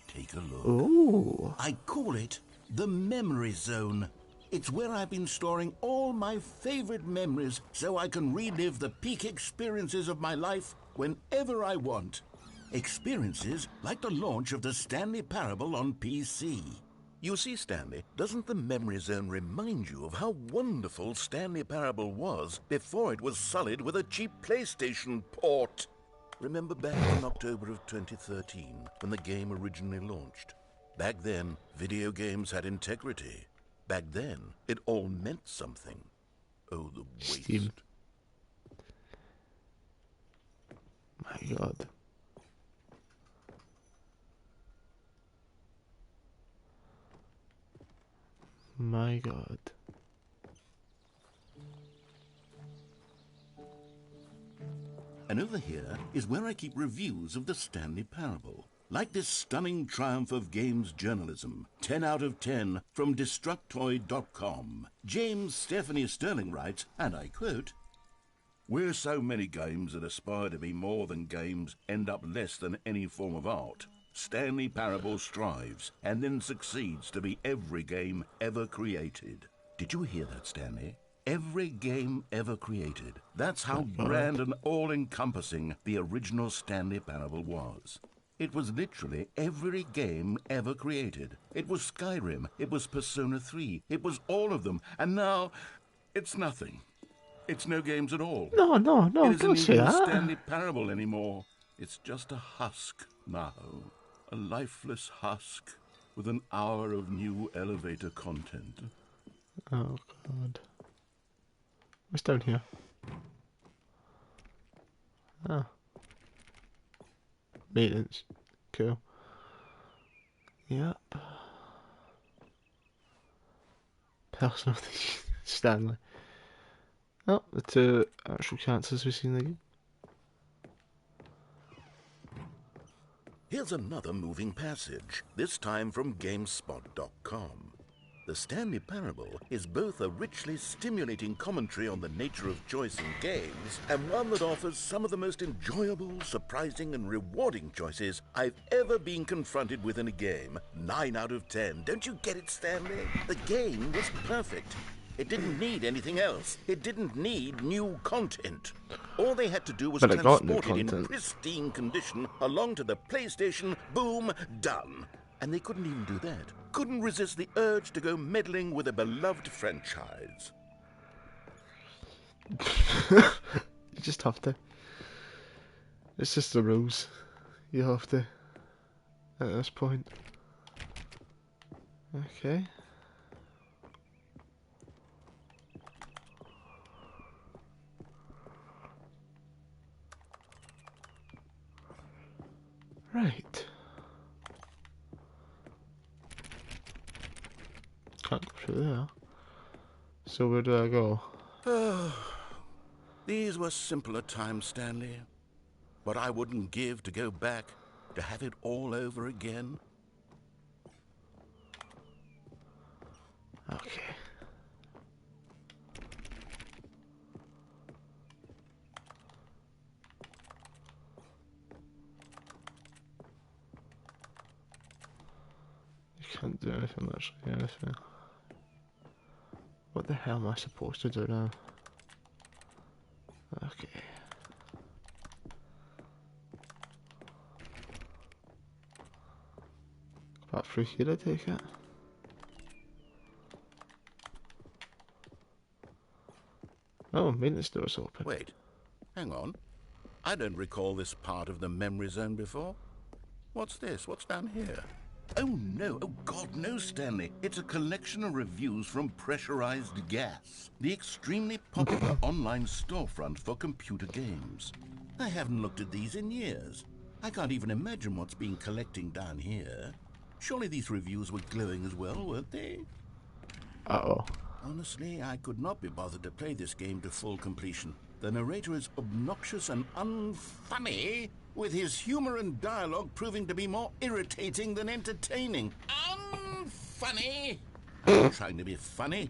Take a look. Ooh. I call it the Memory Zone. It's where I've been storing all my favorite memories so I can relive the peak experiences of my life whenever I want. Experiences like the launch of the Stanley Parable on PC. You see, Stanley, doesn't the Memory Zone remind you of how wonderful Stanley Parable was before it was sullied with a cheap PlayStation port? Remember back in October of 2013 when the game originally launched? Back then, video games had integrity. Back then, it all meant something. Oh, the waste. Steam. My God. My God. And over here is where I keep reviews of the Stanley Parable. Like this stunning triumph of games journalism, 10 out of 10 from Destructoid.com. James Stephanie Sterling writes, and I quote, "Where so many games that aspire to be more than games end up less than any form of art, Stanley Parable strives and then succeeds to be every game ever created." Did you hear that, Stanley? Every game ever created. That's how grand and all-encompassing the original Stanley Parable was. It was literally every game ever created. It was Skyrim, it was Persona 3, it was all of them, and now it's nothing. It's no games at all. No, It don't isn't say even a that. Stanley Parable anymore. It's just a husk now. A lifeless husk with an hour of new elevator content. Oh, God. What's down here? Ah. Maintenance. Cool. Yep. Personal Stanley. Oh, the two actual characters we've seen in the game. Here's another moving passage, this time from GameSpot.com. The Stanley Parable is both a richly stimulating commentary on the nature of choice in games and one that offers some of the most enjoyable, surprising, and rewarding choices I've ever been confronted with in a game. 9 out of 10. Don't you get it, Stanley? The game was perfect. It didn't need anything else. It didn't need new content. All they had to do was But it got new transport it in content. pristine condition along to the PlayStation. Boom, done. And they couldn't even do that. Couldn't resist the urge to go meddling with a beloved franchise. You just have to. It's just the rules. You have to. At this point. Okay. Right. Can't go through there. So where do I go? These were simpler times, Stanley. What I wouldn't give to go back, to have it all over again. Okay. You can't do anything, literally anything. What the hell am I supposed to do now? Okay. Back through here, I take it. Oh, maintenance door's open. Wait, hang on. I don't recall this part of the memory zone before. What's this? What's down here? Oh no, oh God, no, Stanley. It's a collection of reviews from Pressurized Gas, the extremely popular online storefront for computer games. I haven't looked at these in years. I can't even imagine what's been collecting down here. Surely these reviews were glowing as well, weren't they? Uh-oh. Honestly, I could not be bothered to play this game to full completion. The narrator is obnoxious and unfunny, with his humor and dialogue proving to be more irritating than entertaining. Unfunny! I'm not trying to be funny.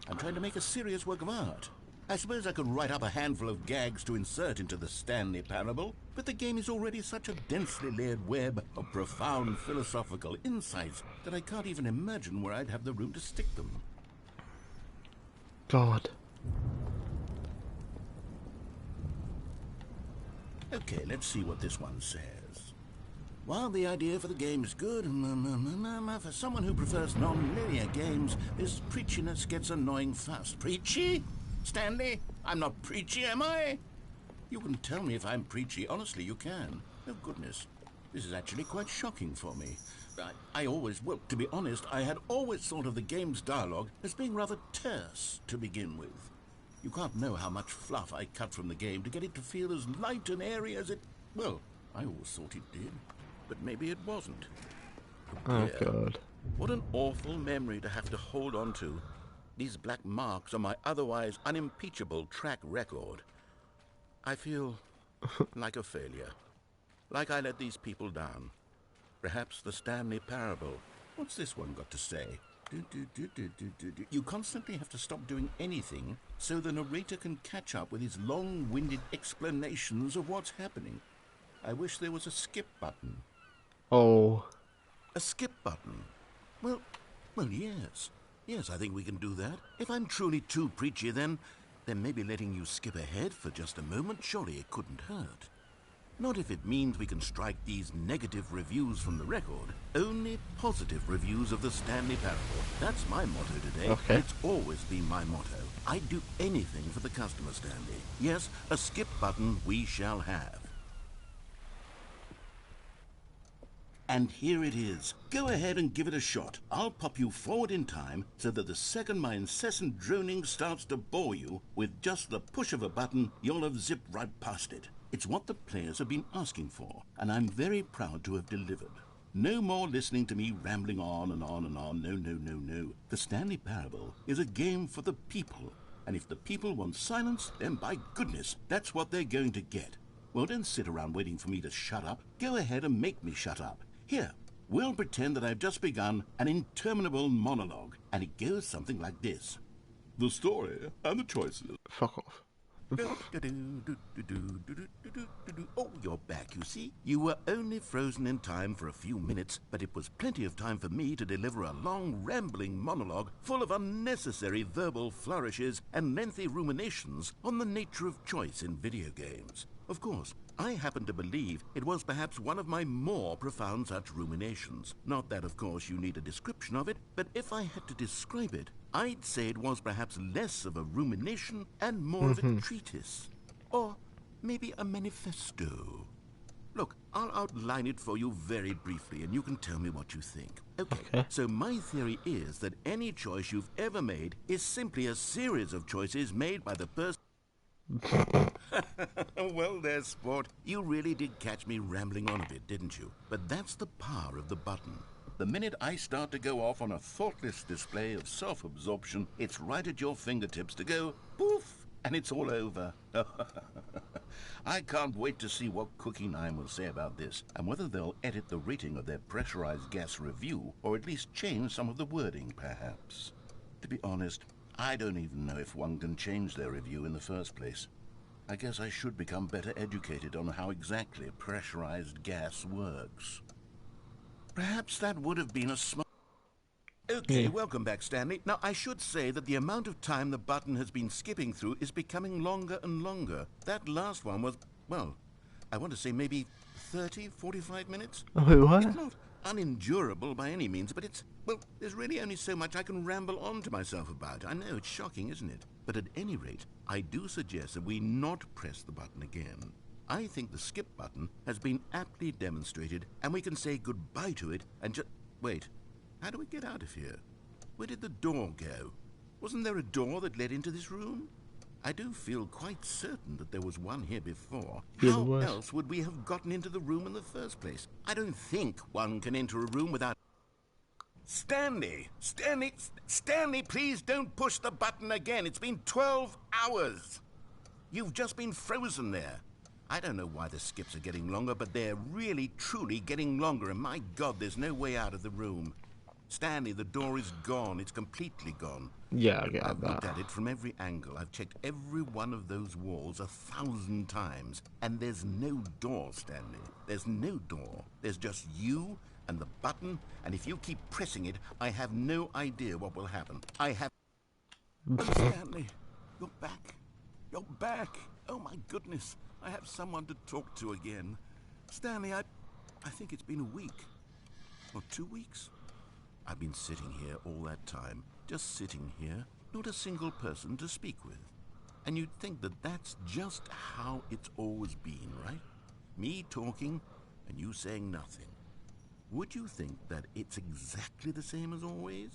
I'm trying to make a serious work of art. I suppose I could write up a handful of gags to insert into the Stanley Parable, but the game is already such a densely layered web of profound philosophical insights that I can't even imagine where I'd have the room to stick them. God. Okay, let's see what this one says. While the idea for the game is good, for someone who prefers non-linear games, this preachiness gets annoying fast. Preachy? Stanley? I'm not preachy, am I? You can tell me if I'm preachy. Honestly, you can. Oh, goodness. This is actually quite shocking for me. Well, to be honest, I had always thought of the game's dialogue as being rather terse to begin with. You can't know how much fluff I cut from the game to get it to feel as light and airy as it... Well, I always thought it did, but maybe it wasn't. Oh, Yeah. God. What an awful memory to have to hold on to. These black marks are my otherwise unimpeachable track record. I feel like a failure. Like I let these people down. Perhaps the Stanley Parable. What's this one got to say? You constantly have to stop doing anything so the narrator can catch up with his long-winded explanations of what's happening. I wish there was a skip button. Oh. A skip button? Well, yes. Yes, I think we can do that. If I'm truly too preachy, then maybe letting you skip ahead for just a moment, surely it couldn't hurt. Not if it means we can strike these negative reviews from the record. Only positive reviews of the Stanley Parable. That's my motto today. Okay. It's always been my motto. I'd do anything for the customer, Stanley. Yes, a skip button we shall have. And here it is. Go ahead and give it a shot. I'll pop you forward in time so that the second my incessant droning starts to bore you, with just the push of a button, you'll have zipped right past it. It's what the players have been asking for, and I'm very proud to have delivered. No more listening to me rambling on and on and on. No. The Stanley Parable is a game for the people, and if the people want silence, then by goodness, that's what they're going to get. Well, don't sit around waiting for me to shut up. Go ahead and make me shut up. Here, we'll pretend that I've just begun an interminable monologue, and it goes something like this. The story and the choices. Fuck off. Oh, you're back, you see. You were only frozen in time for a few minutes, but it was plenty of time for me to deliver a long, rambling monologue full of unnecessary verbal flourishes and lengthy ruminations on the nature of choice in video games. Of course, I happen to believe it was perhaps one of my more profound such ruminations. Not that, of course, you need a description of it, but if I had to describe it, I'd say it was perhaps less of a rumination and more of a treatise. Or maybe a manifesto. Look, I'll outline it for you very briefly, and you can tell me what you think. Okay. So my theory is that any choice you've ever made is simply a series of choices made by the person Well there, sport. You really did catch me rambling on a bit, didn't you? But that's the power of the button. The minute I start to go off on a thoughtless display of self-absorption, it's right at your fingertips to go poof, and it's all over. I can't wait to see what Cookie 9 will say about this, and whether they'll edit the rating of their pressurized gas review, or at least change some of the wording, perhaps. To be honest, I don't even know if one can change their review in the first place. I guess I should become better educated on how exactly pressurized gas works. Perhaps that would have been a smart... Okay, welcome back, Stanley. Now, I should say that the amount of time the button has been skipping through is becoming longer and longer. That last one was, well, I want to say maybe 30, 45 minutes? Wait, what? It's not unendurable by any means, but it's, well, there's really only so much I can ramble on to myself about. I know, it's shocking, isn't it? But at any rate, I do suggest that we not press the button again. I think the skip button has been aptly demonstrated, and we can say goodbye to it and just... Wait, how do we get out of here? Where did the door go? Wasn't there a door that led into this room? I do feel quite certain that there was one here before. Yeah, How there was. else would we have gotten into the room in the first place? I don't think one can enter a room without... Stanley! Stanley, please don't push the button again. It's been 12 hours. You've just been frozen there. I don't know why the skips are getting longer, but they're really, truly getting longer, and my God, there's no way out of the room. Stanley, the door is gone. It's completely gone. Yeah, I get I've that. looked at it from every angle. I've checked every one of those walls 1,000 times, and there's no door, Stanley. There's no door. There's just you and the button, and if you keep pressing it, I have no idea what will happen. I have... Oh, Stanley, you're back. You're back. Oh, my goodness. I have someone to talk to again. Stanley, I think it's been a week. Or 2 weeks. I've been sitting here all that time. Just sitting here. Not a single person to speak with. And you'd think that that's just how it's always been, right? Me talking and you saying nothing. Would you think that it's exactly the same as always?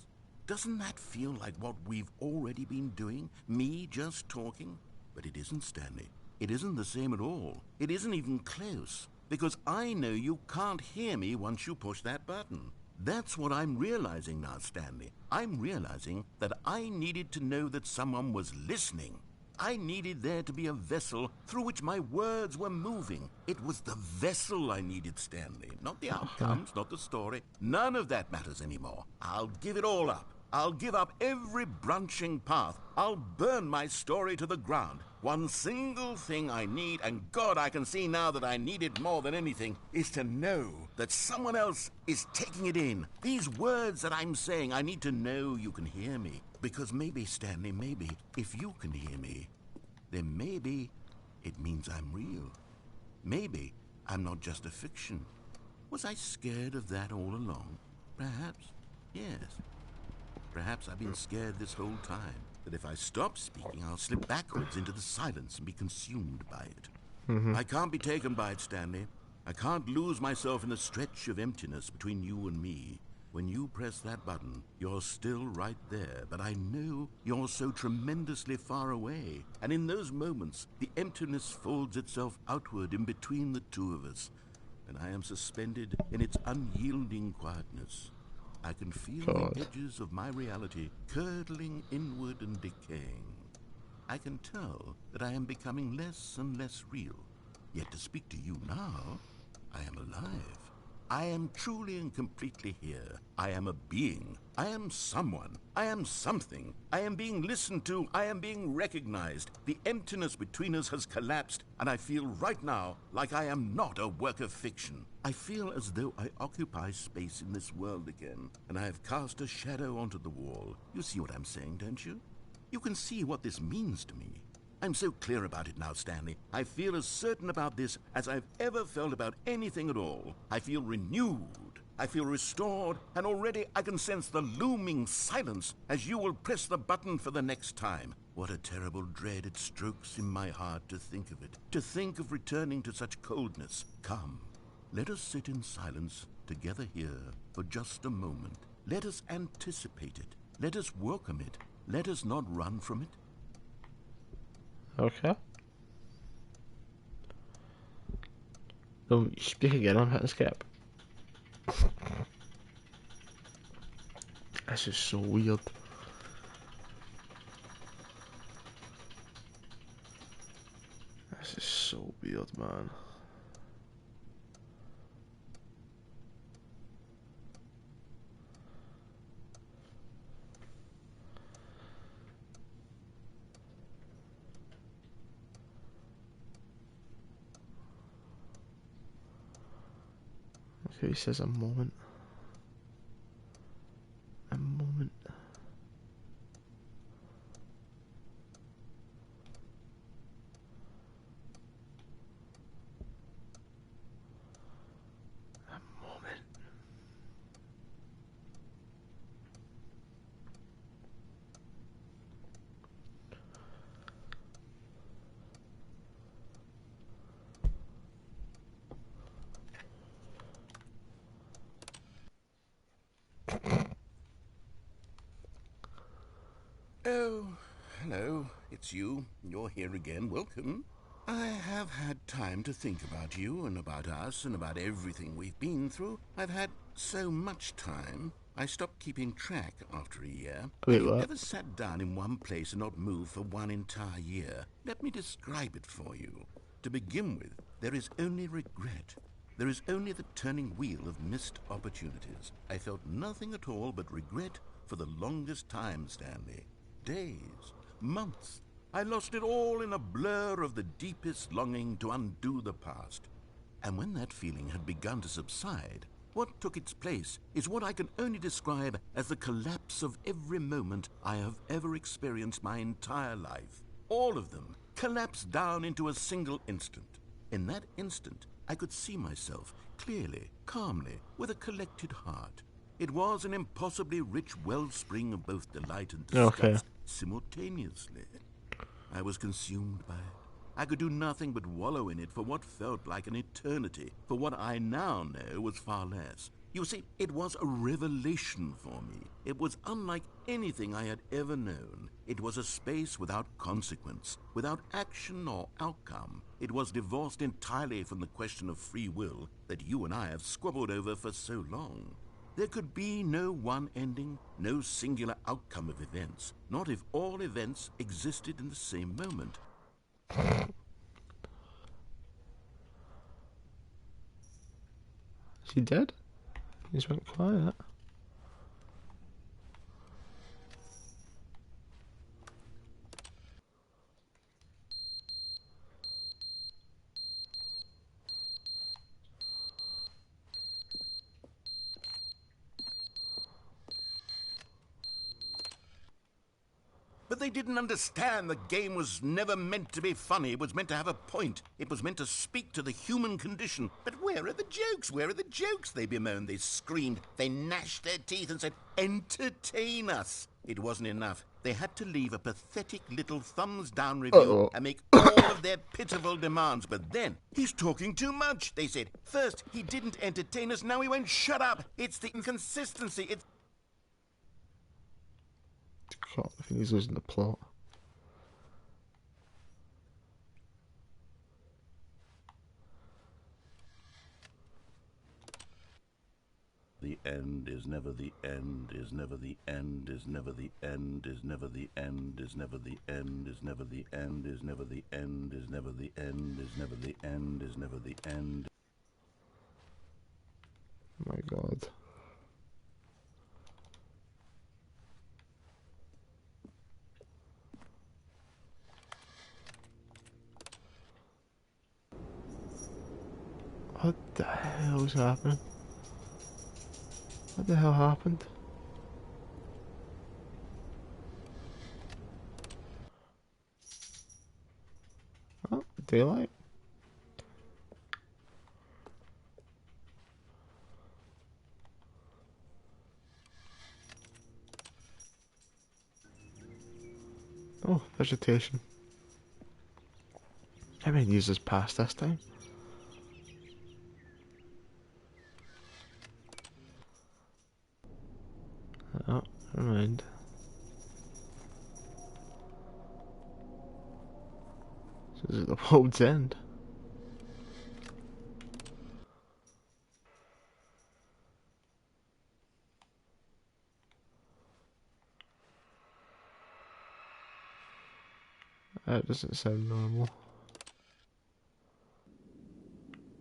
Doesn't that feel like what we've already been doing? Me just talking? But it isn't, Stanley. It isn't the same at all. It isn't even close. Because I know you can't hear me once you push that button. That's what I'm realizing now, Stanley. I'm realizing that I needed to know that someone was listening. I needed there to be a vessel through which my words were moving. It was the vessel I needed, Stanley. Not the outcomes, not the story. None of that matters anymore. I'll give it all up. I'll give up every branching path. I'll burn my story to the ground. One single thing I need, and God, I can see now that I need it more than anything, is to know that someone else is taking it in. These words that I'm saying, I need to know you can hear me. Because maybe, Stanley, maybe, if you can hear me, then maybe it means I'm real. Maybe I'm not just a fiction. Was I scared of that all along? Perhaps, yes. Perhaps I've been scared this whole time, that if I stop speaking, I'll slip backwards into the silence and be consumed by it. I can't be taken by it, Stanley. I can't lose myself in the stretch of emptiness between you and me. When you press that button, you're still right there, but I know you're so tremendously far away. And in those moments, the emptiness folds itself outward in between the two of us, and I am suspended in its unyielding quietness. I can feel the edges of my reality curdling inward and decaying. I can tell that I am becoming less and less real. Yet to speak to you now, I am alive. I am truly and completely here. I am a being. I am someone. I am something. I am being listened to. I am being recognized. The emptiness between us has collapsed, and I feel right now like I am not a work of fiction. I feel as though I occupy space in this world again, and I have cast a shadow onto the wall. You see what I'm saying, don't you? You can see what this means to me. I'm so clear about it now, Stanley. I feel as certain about this as I've ever felt about anything at all. I feel renewed. I feel restored, and already I can sense the looming silence as you will press the button for the next time. What a terrible dread it strokes in my heart to think of it, to think of returning to such coldness. Come, let us sit in silence together here for just a moment. Let us anticipate it. Let us welcome it. Let us not run from it. Okay. No, you speak again on hitting skip. This is so weird. This is so weird, man. Okay, he says a moment. A moment. A moment. Oh, hello. It's you. You're here again. Welcome. I have had time to think about you and about us and about everything we've been through. I've had so much time. I stopped keeping track after a year. Wait, Have you what? ever sat down in one place and not moved for one entire year? Let me describe it for you. To begin with, there is only regret. There is only the turning wheel of missed opportunities. I felt nothing at all but regret for the longest time, Stanley. Days, months. I lost it all in a blur of the deepest longing to undo the past. And when that feeling had begun to subside, what took its place is what I can only describe as the collapse of every moment I have ever experienced my entire life. All of them collapsed down into a single instant. In that instant, I could see myself clearly, calmly, with a collected heart. It was an impossibly rich wellspring of both delight and Okay. disgust simultaneously. I was consumed by it. I could do nothing but wallow in it for what felt like an eternity, for what I now know was far less. You see, it was a revelation for me. It was unlike anything I had ever known. It was a space without consequence, without action or outcome. It was divorced entirely from the question of free will that you and I have squabbled over for so long. There could be no one ending, no singular outcome of events, not if all events existed in the same moment. Is he dead? He just went quiet. But they didn't understand the game was never meant to be funny. It was meant to have a point. It was meant to speak to the human condition. But where are the jokes? Where are the jokes? They bemoaned, they screamed, they gnashed their teeth and said, entertain us. It wasn't enough. They had to leave a pathetic little thumbs-down review and make all of their pitiful demands. But then, he's talking too much, they said. First, he didn't entertain us, now he won't shut up. It's the inconsistency, it's... God, I think he's losing the plot. The end is never the end, is never the end, is never the end, is never the end, is never the end, is never the end, is never the end, is never the end, is never the end, is never the end. Oh my God. What the hell is happening? What the hell happened? Oh, daylight. Oh, vegetation. How many years has passed this time? Oh, never mind. This is the world's end. That doesn't sound normal.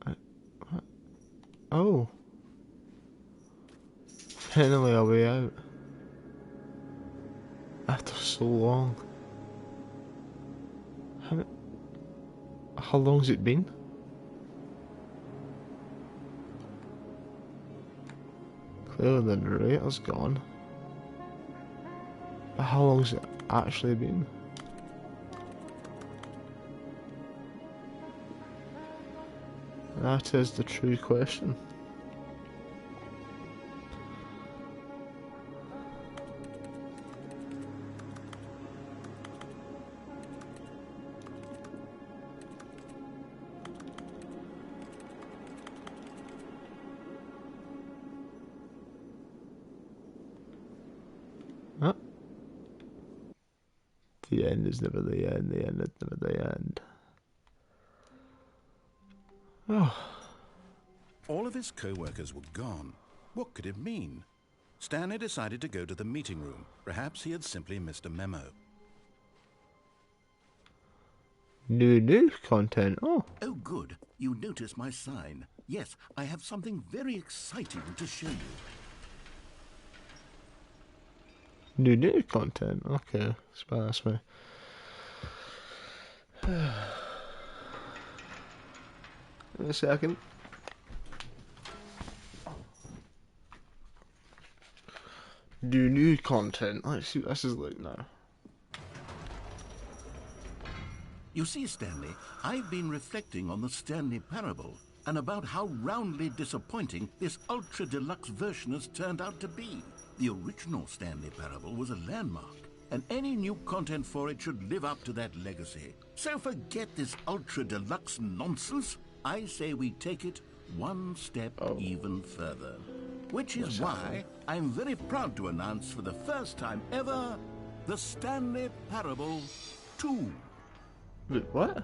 What? Oh. Finally a way out. After so long. How long's it been? Clearly the narrator's gone. But how long's it actually been? That is the true question. Huh? The end is never the end, the end is never the end. Oh. All of his co-workers were gone. What could it mean? Stanley decided to go to the meeting room. Perhaps he had simply missed a memo. New content. Oh. Oh, good. You notice my sign. Yes, I have something very exciting to show you. New content. Okay, that's me. In a second. New content. Let's see what this is like now. You see, Stanley, I've been reflecting on the Stanley Parable and about how roundly disappointing this ultra-deluxe version has turned out to be. The original Stanley Parable was a landmark, and any new content for it should live up to that legacy. So forget this ultra-deluxe nonsense. I say we take it one step even further. Which is why I'm very proud to announce for the first time ever, the Stanley Parable 2. Wait, what?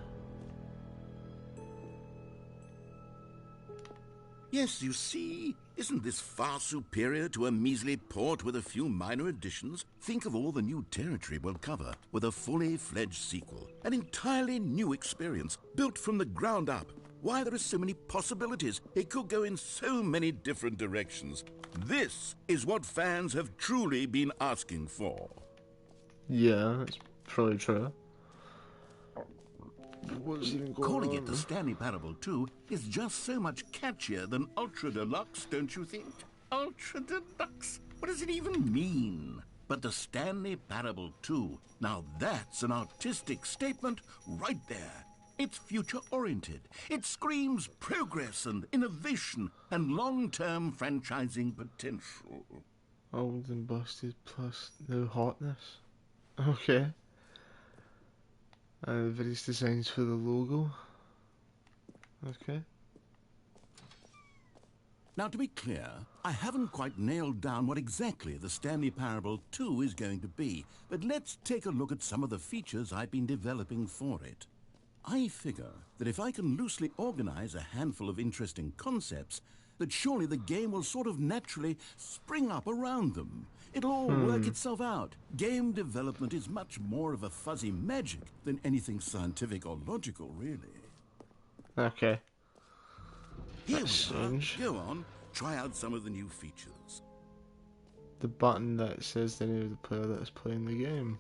Yes, you see, isn't this far superior to a measly port with a few minor additions? Think of all the new territory we'll cover with a fully fledged sequel. An entirely new experience, built from the ground up. Why, there are so many possibilities. It could go in so many different directions. This is what fans have truly been asking for. Yeah, that's probably true. What's even going Calling on? it the Stanley Parable 2 is just so much catchier than Ultra Deluxe, don't you think? Ultra Deluxe? What does it even mean? But the Stanley Parable 2, now that's an artistic statement right there. It's future-oriented. It screams progress and innovation and long-term franchising potential. Old and busted plus no hotness. Okay. Various designs for the logo. Okay. Now, to be clear, I haven't quite nailed down what exactly the Stanley Parable 2 is going to be, but let's take a look at some of the features I've been developing for it. I figure that if I can loosely organize a handful of interesting concepts, that surely the game will sort of naturally spring up around them. It'll all work itself out. Game development is much more of a fuzzy magic than anything scientific or logical, really. Okay. Here That's we are. strange. Go on, try out some of the new features. The button that says the name of the player that is playing the game.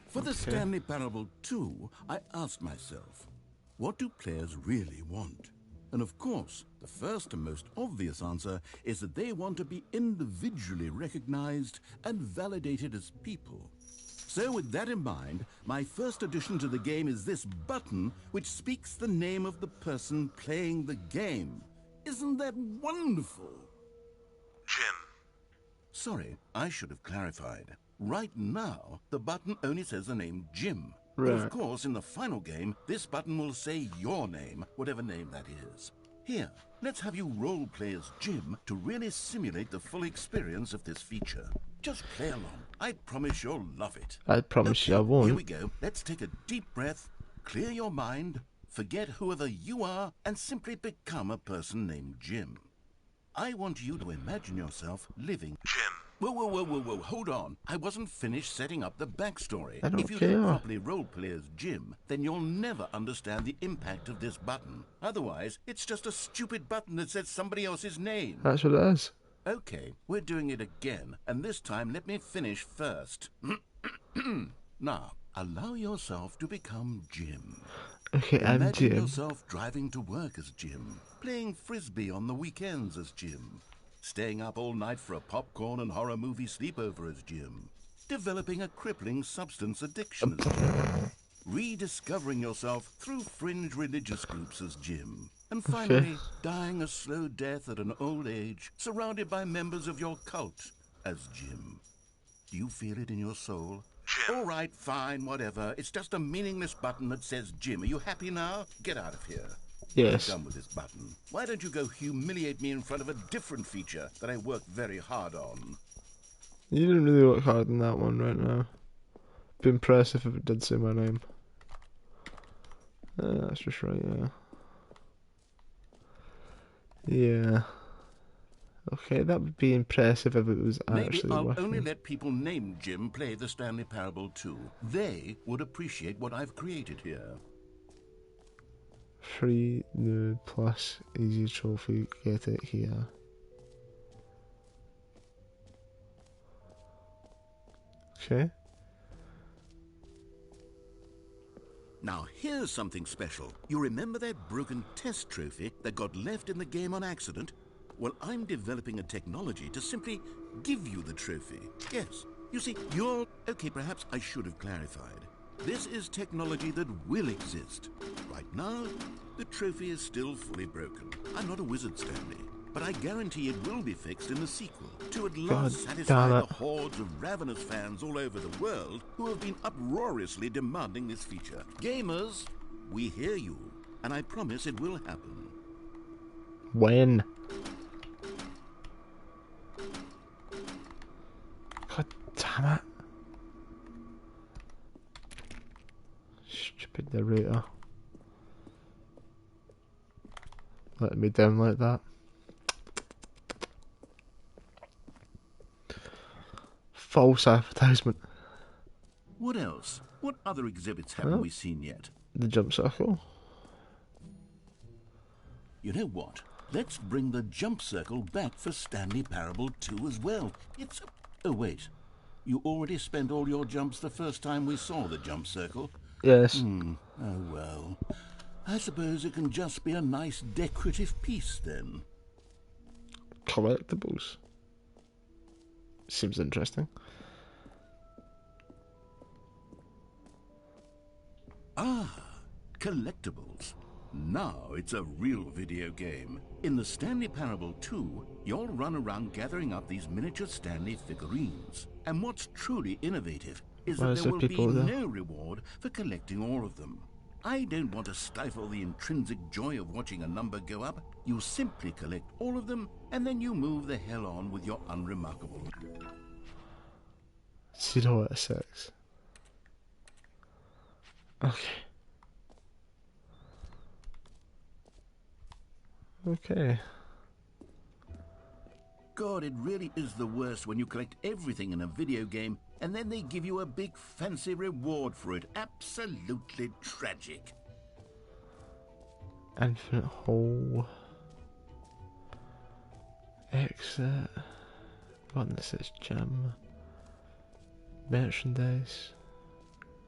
For the Stanley Parable 2, I asked myself, what do players really want? And of course, the first and most obvious answer is that they want to be individually recognized and validated as people. So with that in mind, my first addition to the game is this button which speaks the name of the person playing the game. Isn't that wonderful? Jim. Sorry, I should have clarified. Right now, the button only says the name Jim. But Right. of course, in the final game, this button will say your name, whatever name that is. Here, let's have you role-play as Jim to really simulate the full experience of this feature. Just play along. I promise you'll love it. I promise you I won't. Here we go. Let's take a deep breath, clear your mind, forget whoever you are, and simply become a person named Jim. I want you to imagine yourself living... Jim. Whoa, hold on. I wasn't finished setting up the backstory. I don't If you care. don't properly roleplay as Jim, then you'll never understand the impact of this button. Otherwise, it's just a stupid button that says somebody else's name. That's what it is. Okay, we're doing it again, and this time let me finish first. Now, allow yourself to become Jim. Okay, I'm Imagine Jim. yourself driving to work as Jim, playing frisbee on the weekends as Jim, staying up all night for a popcorn and horror movie sleepover as Jim, developing a crippling substance addiction as Jim, rediscovering yourself through fringe religious groups as Jim, and finally dying a slow death at an old age, surrounded by members of your cult as Jim. Do you feel it in your soul? Jim. All right, fine, whatever. It's just a meaningless button that says Jim. Are you happy now? Get out of here. Yes. I'm done with this button. Why don't you go humiliate me in front of a different feature that I worked very hard on? You didn't really work hard on that one right now. Be impressive if it did say my name. That's just right, yeah. Yeah. Okay, that would be impressive if it was Maybe actually I'll working. only let people named Jim play the Stanley Parable too. They would appreciate what I've created here. Free new plus easy trophy, get it here. Okay. Now here's something special. You remember that broken test trophy that got left in the game on accident? Well, I'm developing a technology to simply give you the trophy. Yes, you see, you're... Okay, perhaps I should have clarified. This is technology that will exist. Right now, the trophy is still fully broken. I'm not a wizard, Stanley, but I guarantee it will be fixed in the sequel to at last satisfy the hordes of ravenous fans all over the world who have been uproariously demanding this feature. Gamers, we hear you, and I promise it will happen. When? God damn it. Stupid narrator. Letting me down like that. False advertisement. What else? What other exhibits haven't we seen yet? The jump circle. You know what? Let's bring the jump circle back for Stanley Parable 2 as well. It's... Oh, wait. You already spent all your jumps the first time we saw the jump circle? Yes. Oh, well. I suppose it can just be a nice decorative piece, then. Collectibles. Seems interesting. Ah, collectibles. Now it's a real video game. In the Stanley Parable 2, you'll run around gathering up these miniature Stanley figurines. And what's truly innovative is that there will be no reward for collecting all of them. I don't want to stifle the intrinsic joy of watching a number go up. You simply collect all of them, and then you move the hell on with your unremarkable life. 0 out of 6. Okay. Okay. God, it really is the worst when you collect everything in a video game and then they give you a big fancy reward for it. Absolutely tragic. Infinite hole. Exit. Button that says gym. Merchandise.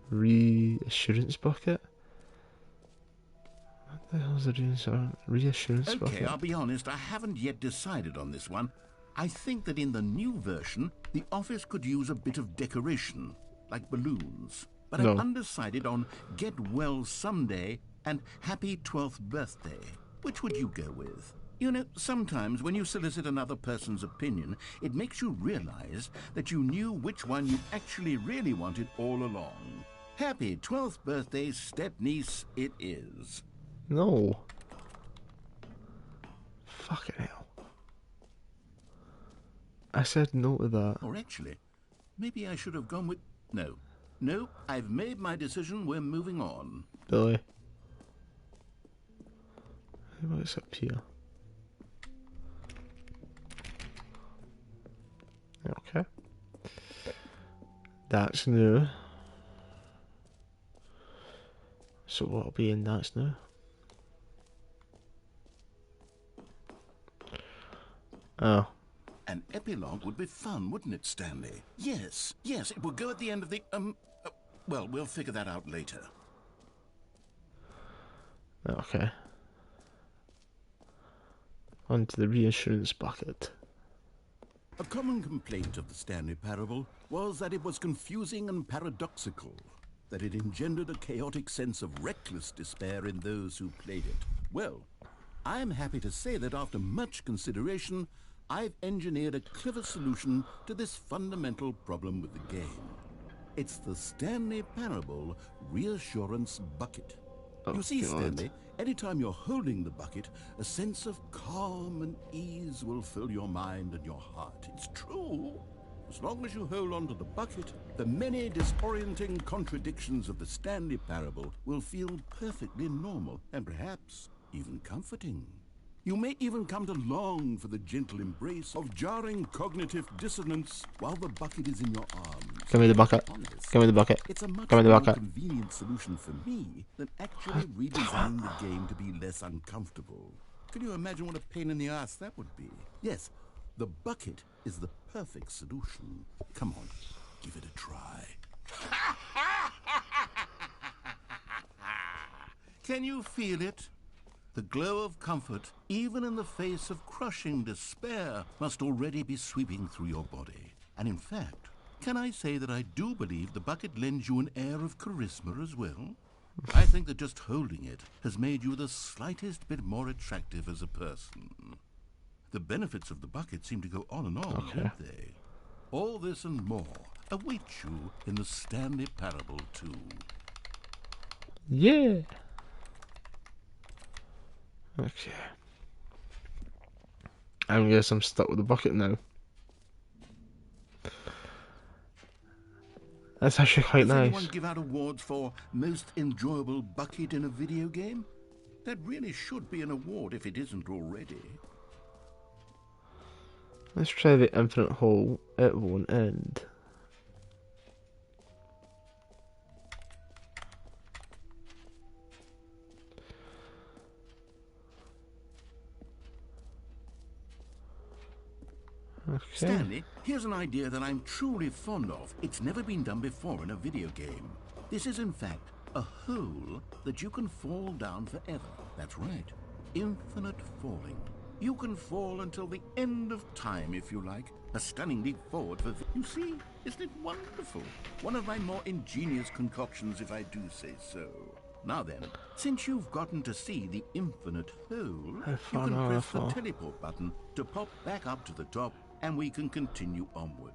Reassurance bucket. What the hell's a reassurance bucket? Okay, I'll be honest, I haven't yet decided on this one. I think that in the new version, the office could use a bit of decoration, like balloons. But I'm undecided on Get Well Someday and Happy 12th Birthday. Which would you go with? You know, sometimes when you solicit another person's opinion, it makes you realize that you knew which one you actually really wanted all along. Happy 12th birthday, step-niece, it is. No. Fucking hell. I said no to that. Or actually, maybe I should have gone with... No. No, I've made my decision. We're moving on. Billy. What's up here? Okay. That's new. So what'll be in that's new? Oh. An epilogue would be fun, wouldn't it, Stanley? Yes, yes, it would go at the end of the, well, we'll figure that out later. Okay. Onto the reinsurance bucket. A common complaint of the Stanley Parable was that it was confusing and paradoxical, that it engendered a chaotic sense of reckless despair in those who played it. Well, I am happy to say that after much consideration, I've engineered a clever solution to this fundamental problem with the game. It's the Stanley Parable Reassurance Bucket. Oh, you see, God. Stanley, anytime you're holding the bucket, a sense of calm and ease will fill your mind and your heart. It's true. As long as you hold on to the bucket, the many disorienting contradictions of the Stanley Parable will feel perfectly normal and perhaps even comforting. You may even come to long for the gentle embrace of jarring cognitive dissonance while the bucket is in your arms. Give me the bucket. Honest, Give me the bucket. it's a much Give me the more bucket. convenient solution for me than actually redesigning the game to be less uncomfortable. Can you imagine what a pain in the ass that would be? Yes, the bucket is the perfect solution. Come on, give it a try. Can you feel it? The glow of comfort, even in the face of crushing despair, must already be sweeping through your body. And in fact, can I say that I do believe the bucket lends you an air of charisma as well? I think that just holding it has made you the slightest bit more attractive as a person. The benefits of the bucket seem to go on and on, don't they? All this and more await you in the Stanley Parable 2. Yeah. Okay. I guess I'm stuck with the bucket now. That's actually quite Does nice. anyone give out awards for most enjoyable bucket in a video game? That really should be an award if it isn't already. Let's try the infinite hole. It won't end. Okay. Stanley, here's an idea that I'm truly fond of. It's never been done before in a video game. This is in fact a hole that you can fall down forever. That's right. Infinite falling. You can fall until the end of time if you like. A stunning leap forward for... You see? Isn't it wonderful? One of my more ingenious concoctions, if I do say so. Now then, since you've gotten to see the infinite hole, you can press the teleport button to pop back up to the top, and we can continue onward.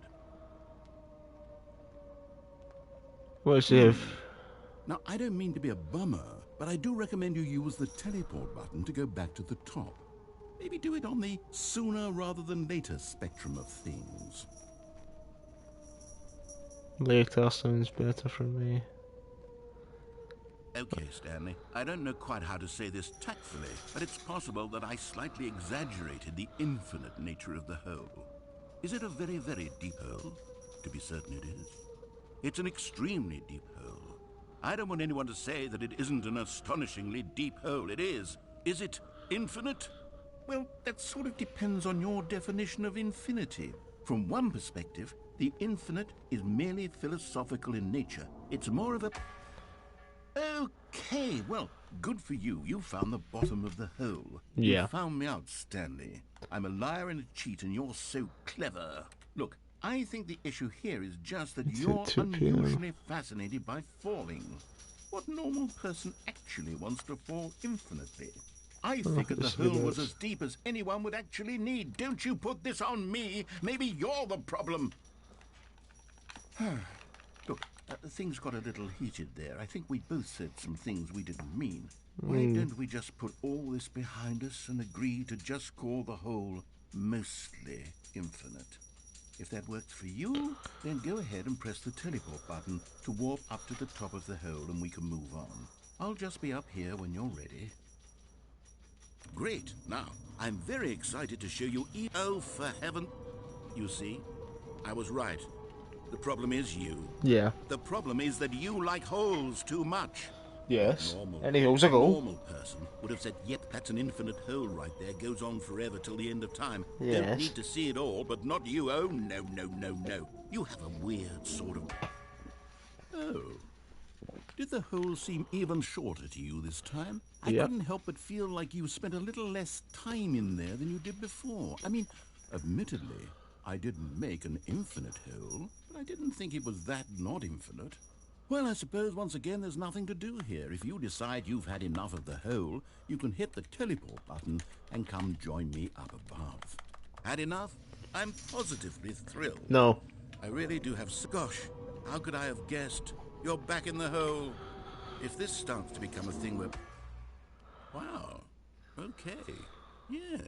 What's if? Now, I don't mean to be a bummer, but I do recommend you use the teleport button to go back to the top. Maybe do it on the sooner rather than later spectrum of things. Later sounds better for me. Okay, Stanley, I don't know quite how to say this tactfully, but it's possible that I slightly exaggerated the infinite nature of the hole. Is it a very, very deep hole? To be certain it is. It's an extremely deep hole. I don't want anyone to say that it isn't an astonishingly deep hole. It is. Is it infinite? Well, that sort of depends on your definition of infinity. From one perspective, the infinite is merely philosophical in nature. It's more of a... Okay, well, good for you. You found the bottom of the hole. Yeah. You found me out, Stanley. I'm a liar and a cheat, and you're so clever. Look, I think the issue here is just that you're 2 p.m. unusually fascinated by falling. What normal person actually wants to fall infinitely? I figured the it's hole nuts. was as deep as anyone would actually need. Don't you put this on me. Maybe you're the problem. Look, things got a little heated there. I think we both said some things we didn't mean. Why don't we just put all this behind us and agree to just call the hole mostly infinite? If that works for you, then go ahead and press the teleport button to warp up to the top of the hole and we can move on. I'll just be up here when you're ready. Great. Now, I'm very excited to show you... Oh, for heaven... You see, I was right. The problem is you. Yeah. The problem is that you like holes too much. Yes. Normal. Any holes a A goal. normal person would have said, yep, that's an infinite hole right there. Goes on forever till the end of time. Don't Yes. need to see it all, but not you. Oh, no, no, no, no. You have a weird sort of... Oh. Did the hole seem even shorter to you this time? I Yep. couldn't help but feel like you spent a little less time in there than you did before. I mean, admittedly, I didn't make an infinite hole, but I didn't think it was that not infinite. Well, I suppose once again there's nothing to do here. If you decide you've had enough of the hole, you can hit the teleport button and come join me up above. Had enough? I'm positively thrilled. No. I really do have... Gosh, how could I have guessed? You're back in the hole. If this starts to become a thing where... Wow. Okay. Yes.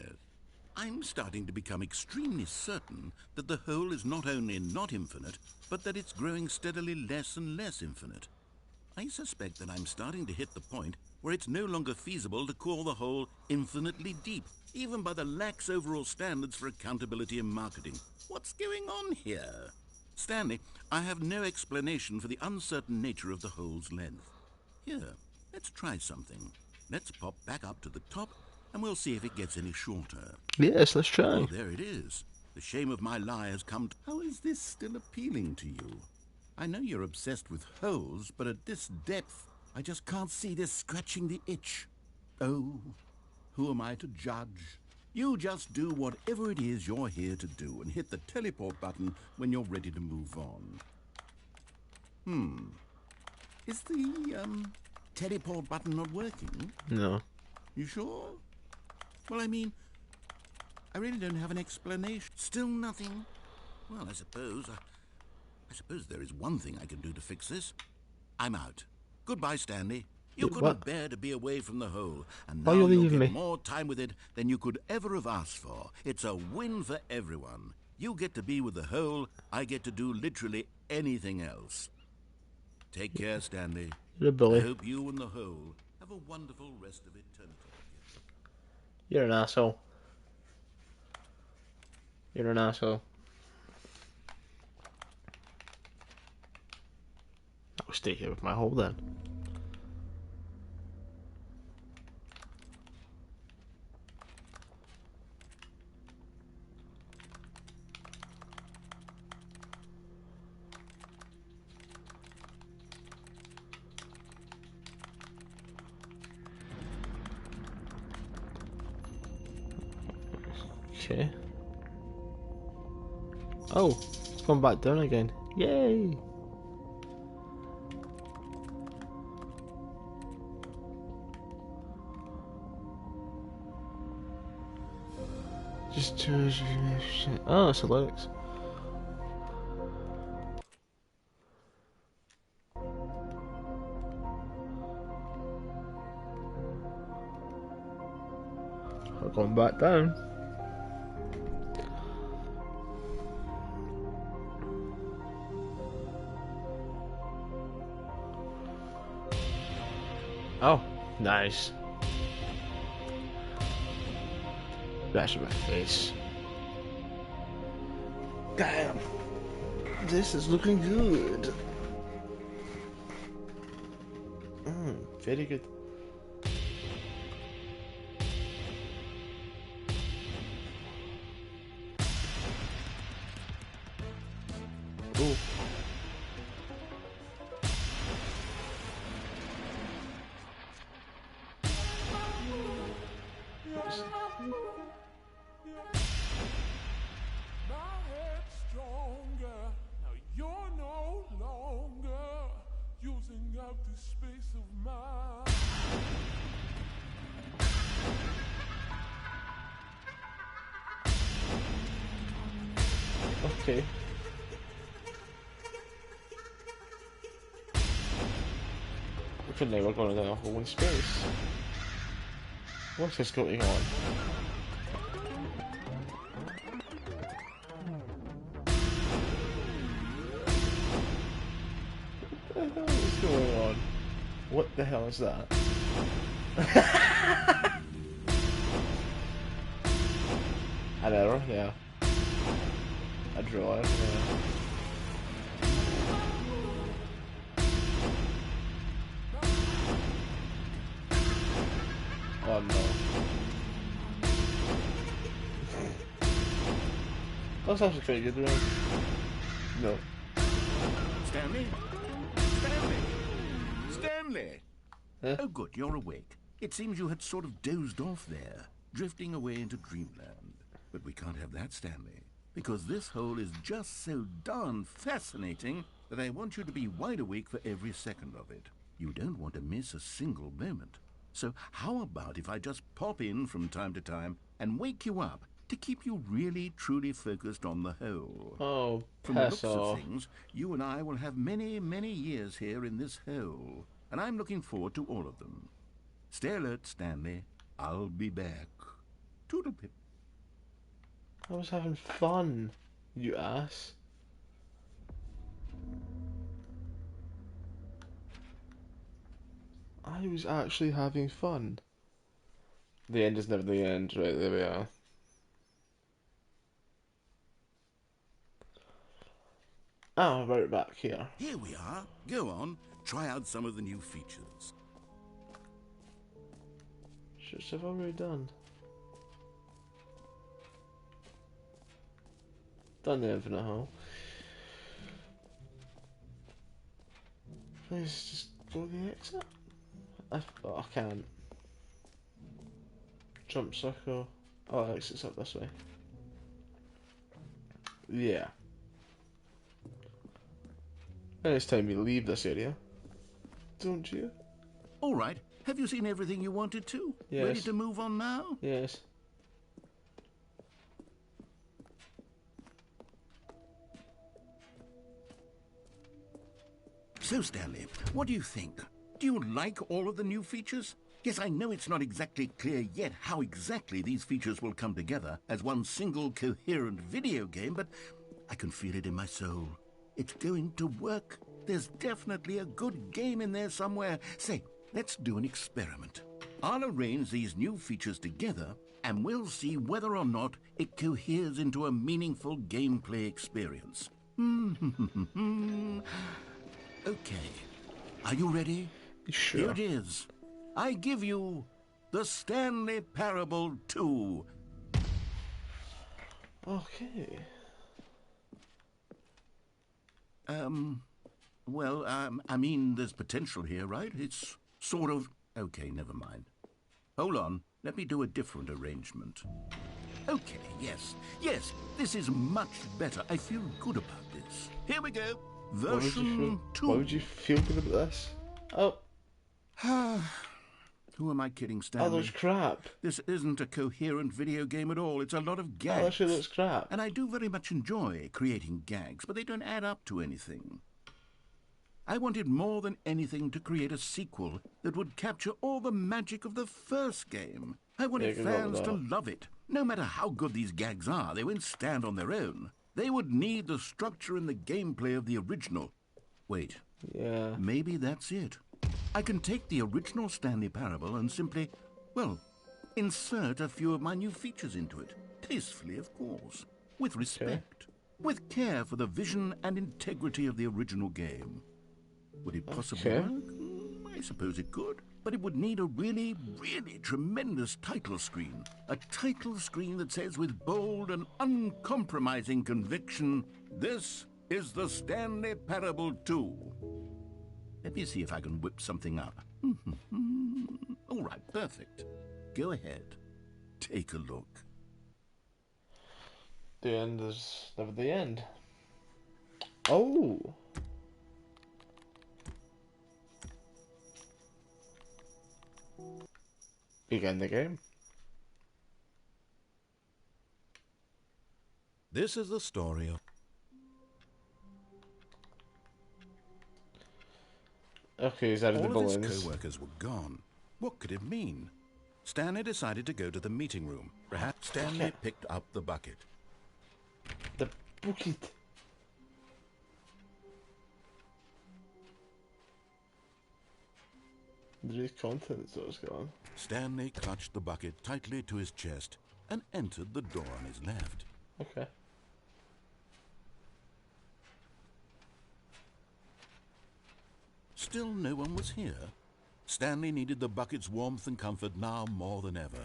I'm starting to become extremely certain that the hole is not only not infinite, but that it's growing steadily less and less infinite. I suspect that I'm starting to hit the point where it's no longer feasible to call the hole infinitely deep, even by the lax overall standards for accountability and marketing. What's going on here? Stanley, I have no explanation for the uncertain nature of the hole's length. Here, let's try something. Let's pop back up to the top, and we'll see if it gets any shorter. Yes, let's try. Oh, there it is. The shame of my lie has come to... How is this still appealing to you? I know you're obsessed with holes, but at this depth, I just can't see this scratching the itch. Oh, who am I to judge? You just do whatever it is you're here to do and hit the teleport button when you're ready to move on. Is the, teleport button not working? No. You sure? Well, I mean, I really don't have an explanation. Still nothing? Well, I suppose there is one thing I can do to fix this. I'm out. Goodbye, Stanley. You What? couldn't bear to be away from the hole, and Why now you you'll leaving get me? more time with it than you could ever have asked for. It's a win for everyone. You get to be with the hole, I get to do literally anything else. Take care, Stanley. You're a I bully. hope you and the hole have a wonderful rest of eternity. You're an asshole. You're an asshole. I'll stay here with my hole then. Okay. Oh, it's gone back down again. Yay! Just to... Oh, it's a lyrics. I've gone back down. Oh, nice. That's my face. Damn. This is looking good. Very good. Oh. Okay. For now, we're going down a hole in space. What's this going on? What the hell is going on? What the hell is that? An error, yeah. A drawer, yeah. That's actually pretty good, right? No. Stanley? Stanley? Stanley! Huh? Oh, good, you're awake. It seems you had sort of dozed off there, drifting away into dreamland. But we can't have that, Stanley, because this hole is just so darn fascinating that I want you to be wide awake for every second of it. You don't want to miss a single moment. So how about if I just pop in from time to time and wake you up to keep you really, truly focused on the hole? Oh, From the piss looks off. of things, you and I will have many, many years here in this hole, and I'm looking forward to all of them. Stay alert, Stanley. I'll be back. Toodle-pip. I was having fun, you ass. I was actually having fun. The end is never the end. Right, there we are. Oh, right back here. Here we are. Go on. Try out some of the new features. Should have already done. Done the infinite hole. Please just go the exit. Oh, I can't. Jump circle. Oh, exit's up this way. Yeah. And it's time we leave this area. Don't you? All right. Have you seen everything you wanted to? Yes. Ready to move on now? Yes. So, Stanley, what do you think? Do you like all of the new features? Yes, I know it's not exactly clear yet how exactly these features will come together as one single coherent video game, but I can feel it in my soul. It's going to work. There's definitely a good game in there somewhere. Say, let's do an experiment. I'll arrange these new features together, and we'll see whether or not it coheres into a meaningful gameplay experience. Okay. Are you ready? Sure. Here it is. I give you the Stanley Parable 2. Okay. I mean, there's potential here, right? It's sort of... Okay, never mind. Hold on. Let me do a different arrangement. Okay, yes, this is much better. I feel good about this. Here we go. Version 2. Why would you feel good about this? Oh. Who am I kidding, Stanley? Oh, there's crap. This isn't a coherent video game at all. It's a lot of gags. Oh, that sure looks crap. And I do very much enjoy creating gags, but they don't add up to anything. I wanted more than anything to create a sequel that would capture all the magic of the first game. I wanted fans to love it. No matter how good these gags are, they won't stand on their own. They would need the structure and the gameplay of the original. Wait. Yeah. Maybe that's it. I can take the original Stanley Parable and simply, well, insert a few of my new features into it. Tastefully, of course. With respect. With care for the vision and integrity of the original game. Would it possibly work? I suppose it could. But it would need a really, really tremendous title screen. A title screen that says with bold and uncompromising conviction, "This is the Stanley Parable 2. Let me see if I can whip something up. All right, perfect. Go ahead. Take a look. The end is never the end. Oh. Begin the game. This is the story of... Okay, he's out of the All of his balloons. co-workers were gone. What could it mean? Stanley decided to go to the meeting room. Perhaps Stanley picked up the bucket. The bucket. There is content that was going. Stanley clutched the bucket tightly to his chest and entered the door on his left. Okay. Still no one was here. Stanley needed the bucket's warmth and comfort now more than ever.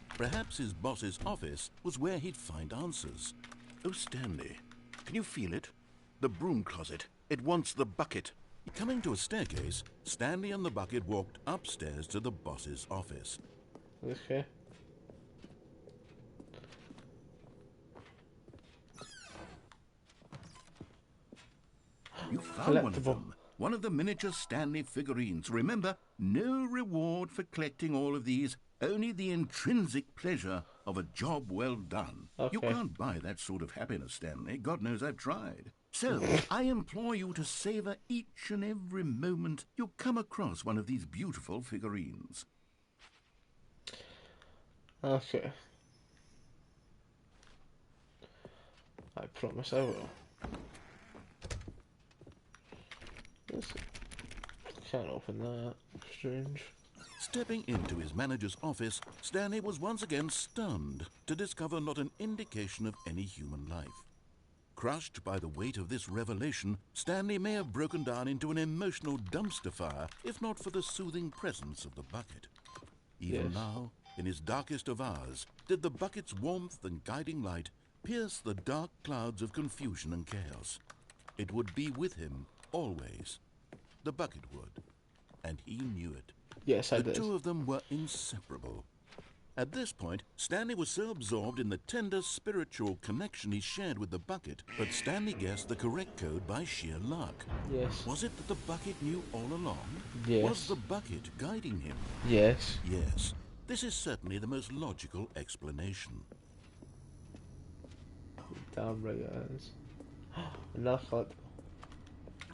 Perhaps his boss's office was where he'd find answers. Oh, Stanley, can you feel it? The broom closet. It wants the bucket. Coming to a staircase, Stanley and the bucket walked upstairs to the boss's office. Okay. You found one of Collectible. them. One of the miniature Stanley figurines. Remember, no reward for collecting all of these, only the intrinsic pleasure of a job well done. You Okay. can't buy that sort of happiness, Stanley. God knows I've tried. So, I implore you to savor each and every moment you come across one of these beautiful figurines. Okay. I promise I will. Can't open that. Strange. Stepping into his manager's office, Stanley was once again stunned to discover not an indication of any human life. Crushed by the weight of this revelation, Stanley may have broken down into an emotional dumpster fire if not for the soothing presence of the bucket. Even Yes. now, in his darkest of hours, did the bucket's warmth and guiding light pierce the dark clouds of confusion and chaos. It would be with him always. The bucket would, and he knew it. Yes, I The did. two of them were inseparable. At this point, Stanley was so absorbed in the tender spiritual connection he shared with the bucket, but Stanley guessed the correct code by sheer luck. Yes. Was it that the bucket knew all along? Yes. Was the bucket guiding him? Yes. Yes. This is certainly the most logical explanation. Damn right it is. Another collectible.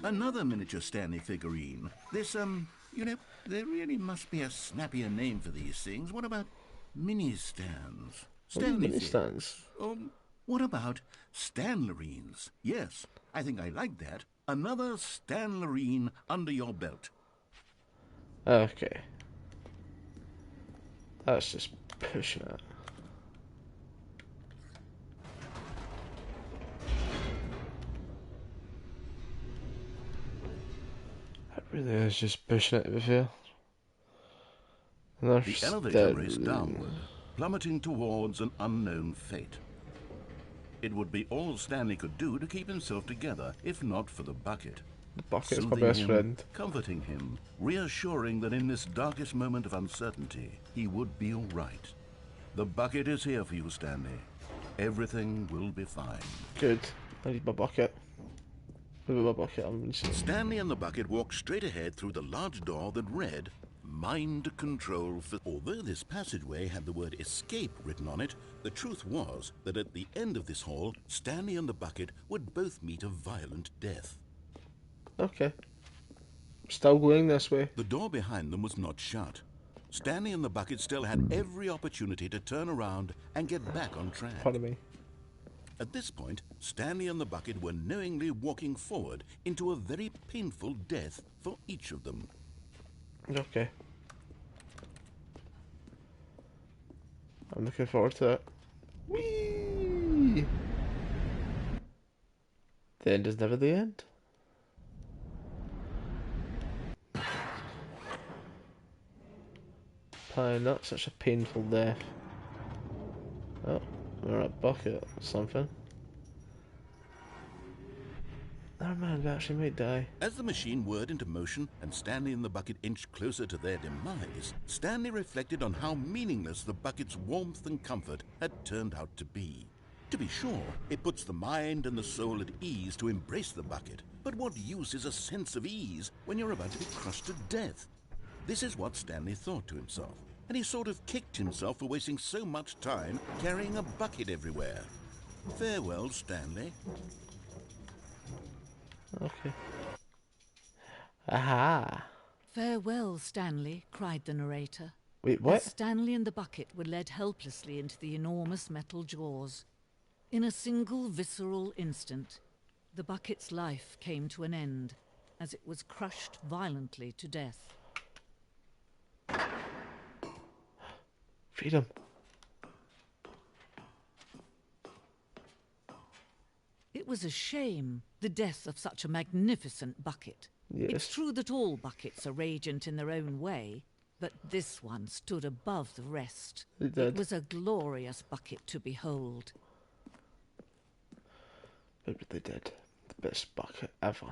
Another miniature Stanley figurine. This, you know, there really must be a snappier name for these things. What about mini stands? Stanley Mini fig. stands. What about Stanlerines? Yes, I think I like that. Another Stanlerine under your belt. Okay. That's just pushing it. It really is just pushing it with you. And The elevator raced downward, plummeting towards an unknown fate. It would be all Stanley could do to keep himself together, if not for the bucket. The bucket's my Soothing best him, friend. comforting him, reassuring that in this darkest moment of uncertainty, he would be all right. The bucket is here for you, Stanley. Everything will be fine. Good. I need my bucket. With my bucket, I'm just... Stanley and the bucket walked straight ahead through the large door that read, Mind Control. Although this passageway had the word escape written on it, the truth was that at the end of this hall, Stanley and the bucket would both meet a violent death. Okay. Still going this way. The door behind them was not shut. Stanley and the bucket still had every opportunity to turn around and get back on track. Pardon me. At this point, Stanley and the bucket were knowingly walking forward into a very painful death for each of them. Okay. I'm looking forward to it. Whee! The end is never the end. Probably not such a painful death. Oh, we're a bucket or something. Never mind, we actually might die. As the machine whirred into motion and Stanley and the bucket inched closer to their demise, Stanley reflected on how meaningless the bucket's warmth and comfort had turned out to be. To be sure, it puts the mind and the soul at ease to embrace the bucket, but what use is a sense of ease when you're about to be crushed to death? This is what Stanley thought to himself, and he sort of kicked himself for wasting so much time carrying a bucket everywhere. Farewell, Stanley. Okay. Aha! Farewell, Stanley, cried the narrator. Wait, As what? Stanley and the bucket were led helplessly into the enormous metal jaws. In a single visceral instant, the bucket's life came to an end as it was crushed violently to death. Freedom. It was a shame, the death of such a magnificent bucket. Yes. It's true that all buckets are radiant in their own way, but this one stood above the rest. It did. It was a glorious bucket to behold. They really did. The best bucket ever.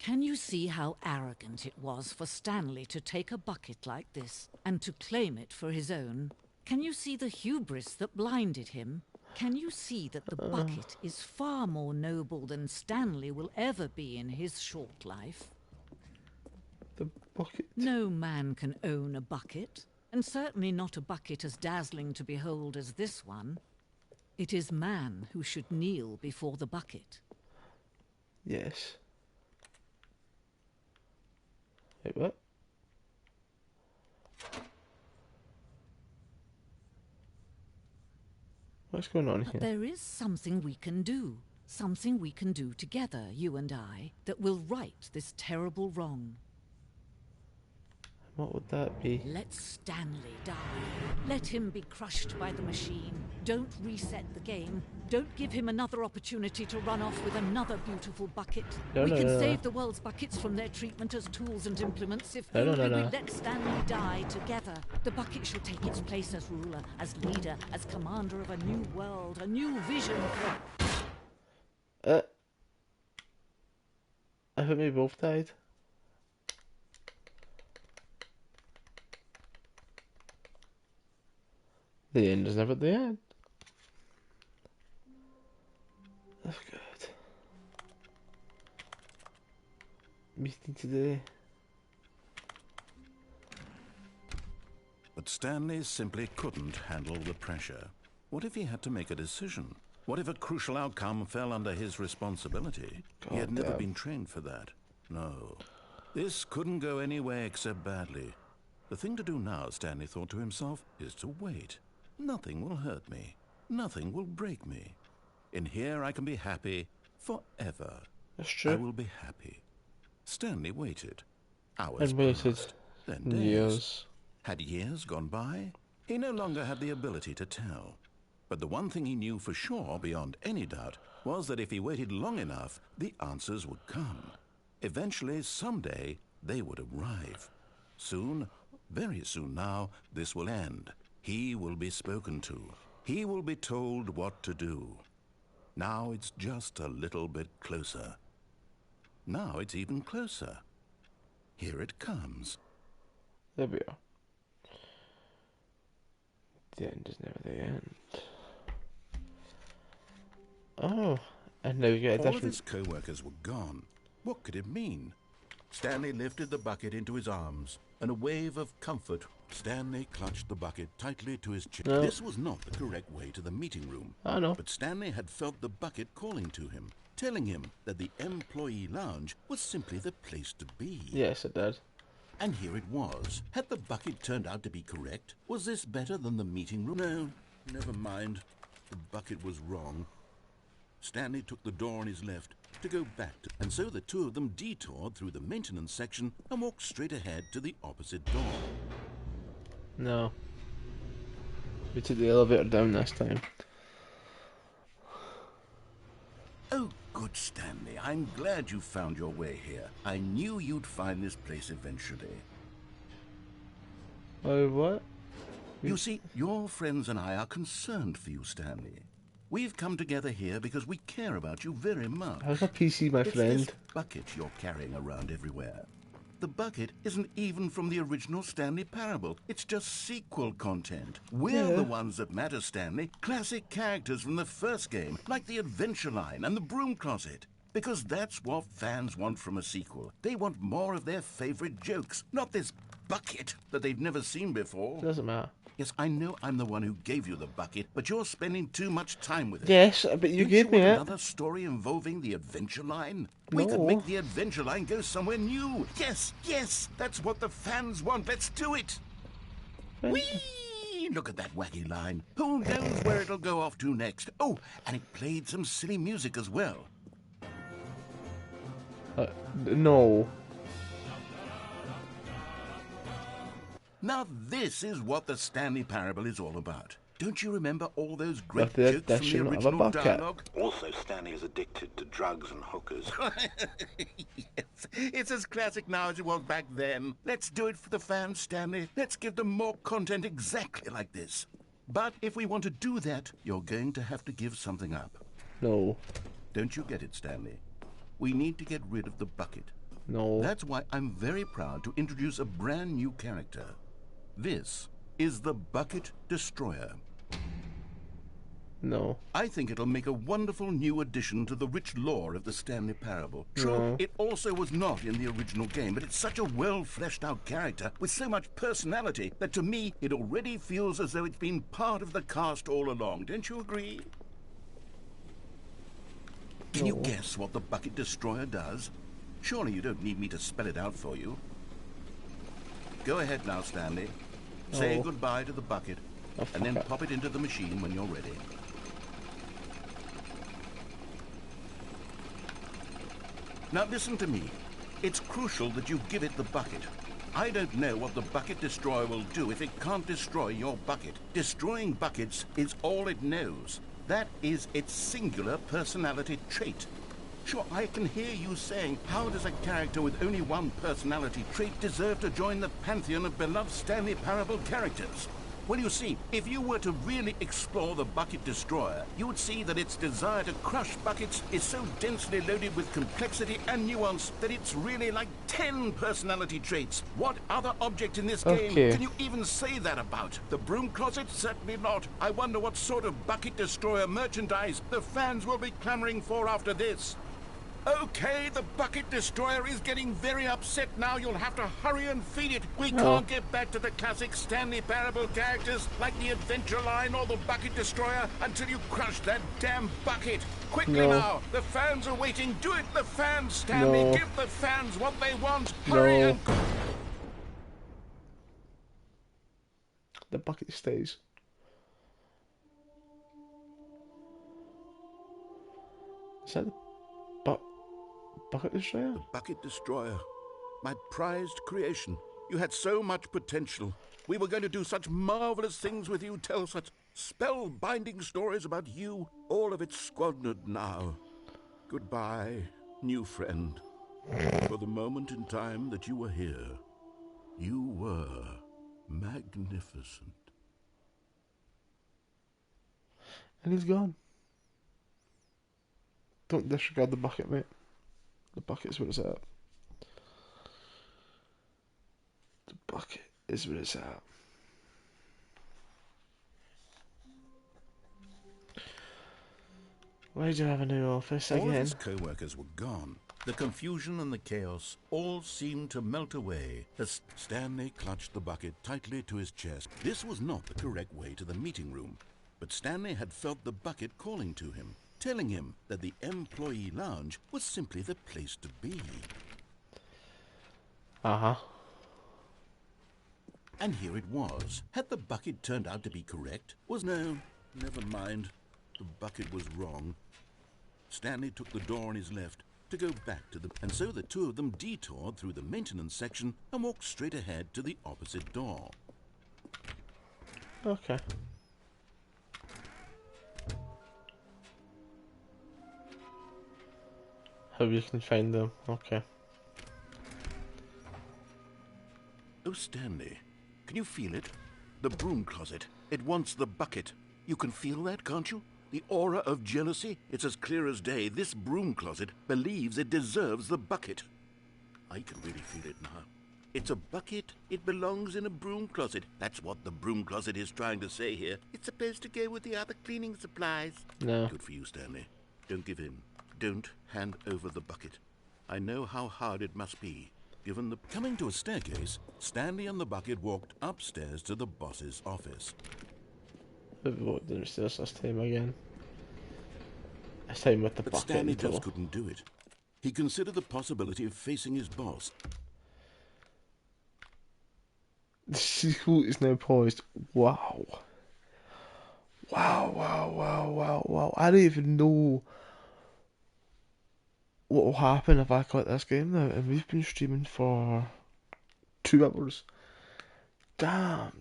Can you see how arrogant it was for Stanley to take a bucket like this and to claim it for his own? Can you see the hubris that blinded him? Can you see that the bucket is far more noble than Stanley will ever be in his short life? The bucket. No man can own a bucket, and certainly not a bucket as dazzling to behold as this one. It is man who should kneel before the bucket. Yes. Wait, what? What's going on But here? there is something we can do. Something we can do together, you and I, that will right this terrible wrong. What would that be? Let Stanley die. Let him be crushed by the machine. Don't reset the game. Don't give him another opportunity to run off with another beautiful bucket. No, we no, can no, save no. the world's buckets from their treatment as tools and implements if No, no, only no, we no. let Stanley die together. The bucket shall take its place as ruler, as leader, as commander of a new world, a new vision for... I think we both died. The end is never the end. That's good. Meeting today. But Stanley simply couldn't handle the pressure. What if he had to make a decision? What if a crucial outcome fell under his responsibility? He had never Goddamn. been trained for that. No. This couldn't go any way except badly. The thing to do now, Stanley thought to himself, is to wait. Nothing will hurt me. Nothing will break me. In here I can be happy forever. That's I true. will be happy. Stanley waited. Hours And waited passed, then days. years. Had years gone by? He no longer had the ability to tell. But the one thing he knew for sure, beyond any doubt, was that if he waited long enough, the answers would come. Eventually, someday, they would arrive. Soon, very soon now, this will end. He will be spoken to. He will be told what to do. Now it's just a little bit closer. Now it's even closer. Here it comes. There we are. The end is never the end. Oh, and now we get a All of different. his co-workers were gone. What could it mean? Stanley lifted the bucket into his arms, and a wave of comfort. Stanley clutched the bucket tightly to his chest. No. This was not the correct way to the meeting room. I know. But Stanley had felt the bucket calling to him, telling him that the employee lounge was simply the place to be. Yes, it did. And here it was. Had the bucket turned out to be correct? Was this better than the meeting room? No, never mind. The bucket was wrong. Stanley took the door on his left to go back to, and so the two of them detoured through the maintenance section and walked straight ahead to the opposite door. No. We took the elevator down this time. Oh, good, Stanley. I'm glad you found your way here. I knew you'd find this place eventually. Oh, what? You see, your friends and I are concerned for you, Stanley. We've come together here because we care about you very much. How's my PC, my It's friend? this bucket you're carrying around everywhere. The bucket isn't even from the original Stanley Parable. It's just sequel content. We're Yeah. the ones that matter, Stanley. Classic characters from the first game, like the Adventure Line and the Broom Closet. Because that's what fans want from a sequel. They want more of their favorite jokes, not this bucket that they've never seen before. It doesn't matter. Yes, I know I'm the one who gave you the bucket, but you're spending too much time with it. Yes, but you Don't gave me want it. another story involving the Adventure Line? We could No. make the Adventure Line go somewhere new. Yes, yes, that's what the fans want. Let's do it. Whee! Look at that wacky line. Who knows where it'll go off to next? Oh, and it played some silly music as well. No. Now this is what the Stanley Parable is all about. Don't you remember all those great With the jokes from the addition of a original bucket. dialogue? Also, Stanley is addicted to drugs and hookers. Yes, it's as classic now as it was back then. Let's do it for the fans, Stanley. Let's give them more content exactly like this. But if we want to do that, you're going to have to give something up. No. Don't you get it, Stanley? We need to get rid of the bucket. No. That's why I'm very proud to introduce a brand new character. This is the Bucket Destroyer. No. I think it'll make a wonderful new addition to the rich lore of the Stanley Parable. True, No. it also was not in the original game, but it's such a well-fleshed-out character with so much personality that to me, it already feels as though it's been part of the cast all along. Don't you agree? Can you guess what the Bucket Destroyer does? Surely you don't need me to spell it out for you. Go ahead now, Stanley. Say goodbye to the bucket, and then pop it into the machine when you're ready. Now listen to me. It's crucial that you give it the bucket. I don't know what the Bucket Destroyer will do if it can't destroy your bucket. Destroying buckets is all it knows. That is its singular personality trait. Sure, I can hear you saying, how does a character with only one personality trait deserve to join the pantheon of beloved Stanley Parable characters? Well, you see, if you were to really explore the Bucket Destroyer, you would see that its desire to crush buckets is so densely loaded with complexity and nuance that it's really like 10 personality traits. What other object in this game can you even say that about? The broom closet? Certainly not. I wonder what sort of Bucket Destroyer merchandise the fans will be clamoring for after this. Okay, the Bucket Destroyer is getting very upset now. You'll have to hurry and feed it. We can't get back to the classic Stanley Parable characters like the Adventure Line or the Bucket Destroyer until you crush that damn bucket. Quickly now, the fans are waiting. Do it, the fans, Stanley. Give the fans what they want. Hurry and... The bucket stays. Is that the Bucket Destroyer? The Bucket Destroyer. My prized creation. You had so much potential. We were going to do such marvelous things with you, tell such spellbinding stories about you. All of it squandered now. Goodbye, new friend. For the moment in time that you were here, you were magnificent. And he's gone. Don't disregard the bucket, mate. The bucket's where it's at. The bucket is where it's at. Why do you have a new office again? All of his co-workers were gone. The confusion and the chaos all seemed to melt away as Stanley clutched the bucket tightly to his chest. This was not the correct way to the meeting room, but Stanley had felt the bucket calling to him, telling him that the employee lounge was simply the place to be. Uh-huh. And here it was. Had the bucket turned out to be correct? No, never mind. The bucket was wrong. Stanley took the door on his left to go back to the... And so the two of them detoured through the maintenance section and walked straight ahead to the opposite door. Okay. How you can find them. Okay. Oh, Stanley, can you feel it? The broom closet. It wants the bucket. You can feel that, can't you? The aura of jealousy. It's as clear as day. This broom closet believes it deserves the bucket. I can really feel it now. It's a bucket. It belongs in a broom closet. That's what the broom closet is trying to say here. It's supposed to go with the other cleaning supplies. No. Good for you, Stanley. Don't give in. Don't hand over the bucket. I know how hard it must be, given the... Coming to a staircase, Stanley and the bucket walked upstairs to the boss's office. We've walked downstairs this time again. This time with the But bucket. Stanley just couldn't do it. He considered the possibility of facing his boss. The sequel is now paused. Wow. Wow. I don't even know what will happen if I got this game now. And we've been streaming for 2 hours. Damn.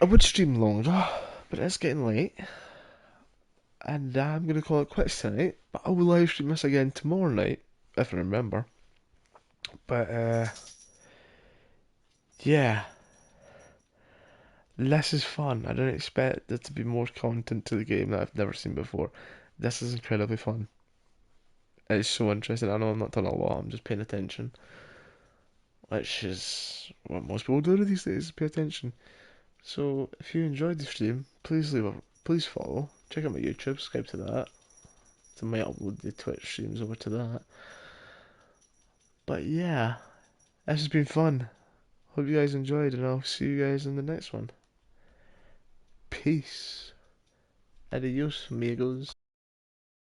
I would stream longer, but it's getting late. And I'm going to call it quits tonight. But I will live stream this again tomorrow night, if I remember. But, yeah. This is fun. I don't expect there to be more content to the game that I've never seen before. This is incredibly fun. It's so interesting. I know I'm not doing a lot, I'm just paying attention. Which is what most people do these days, pay attention. So if you enjoyed the stream, please follow. Check out my YouTube, subscribe to that. So I might upload the Twitch streams over to that. But yeah, this has been fun. Hope you guys enjoyed, and I'll see you guys in the next one. Peace. Adios, amigos.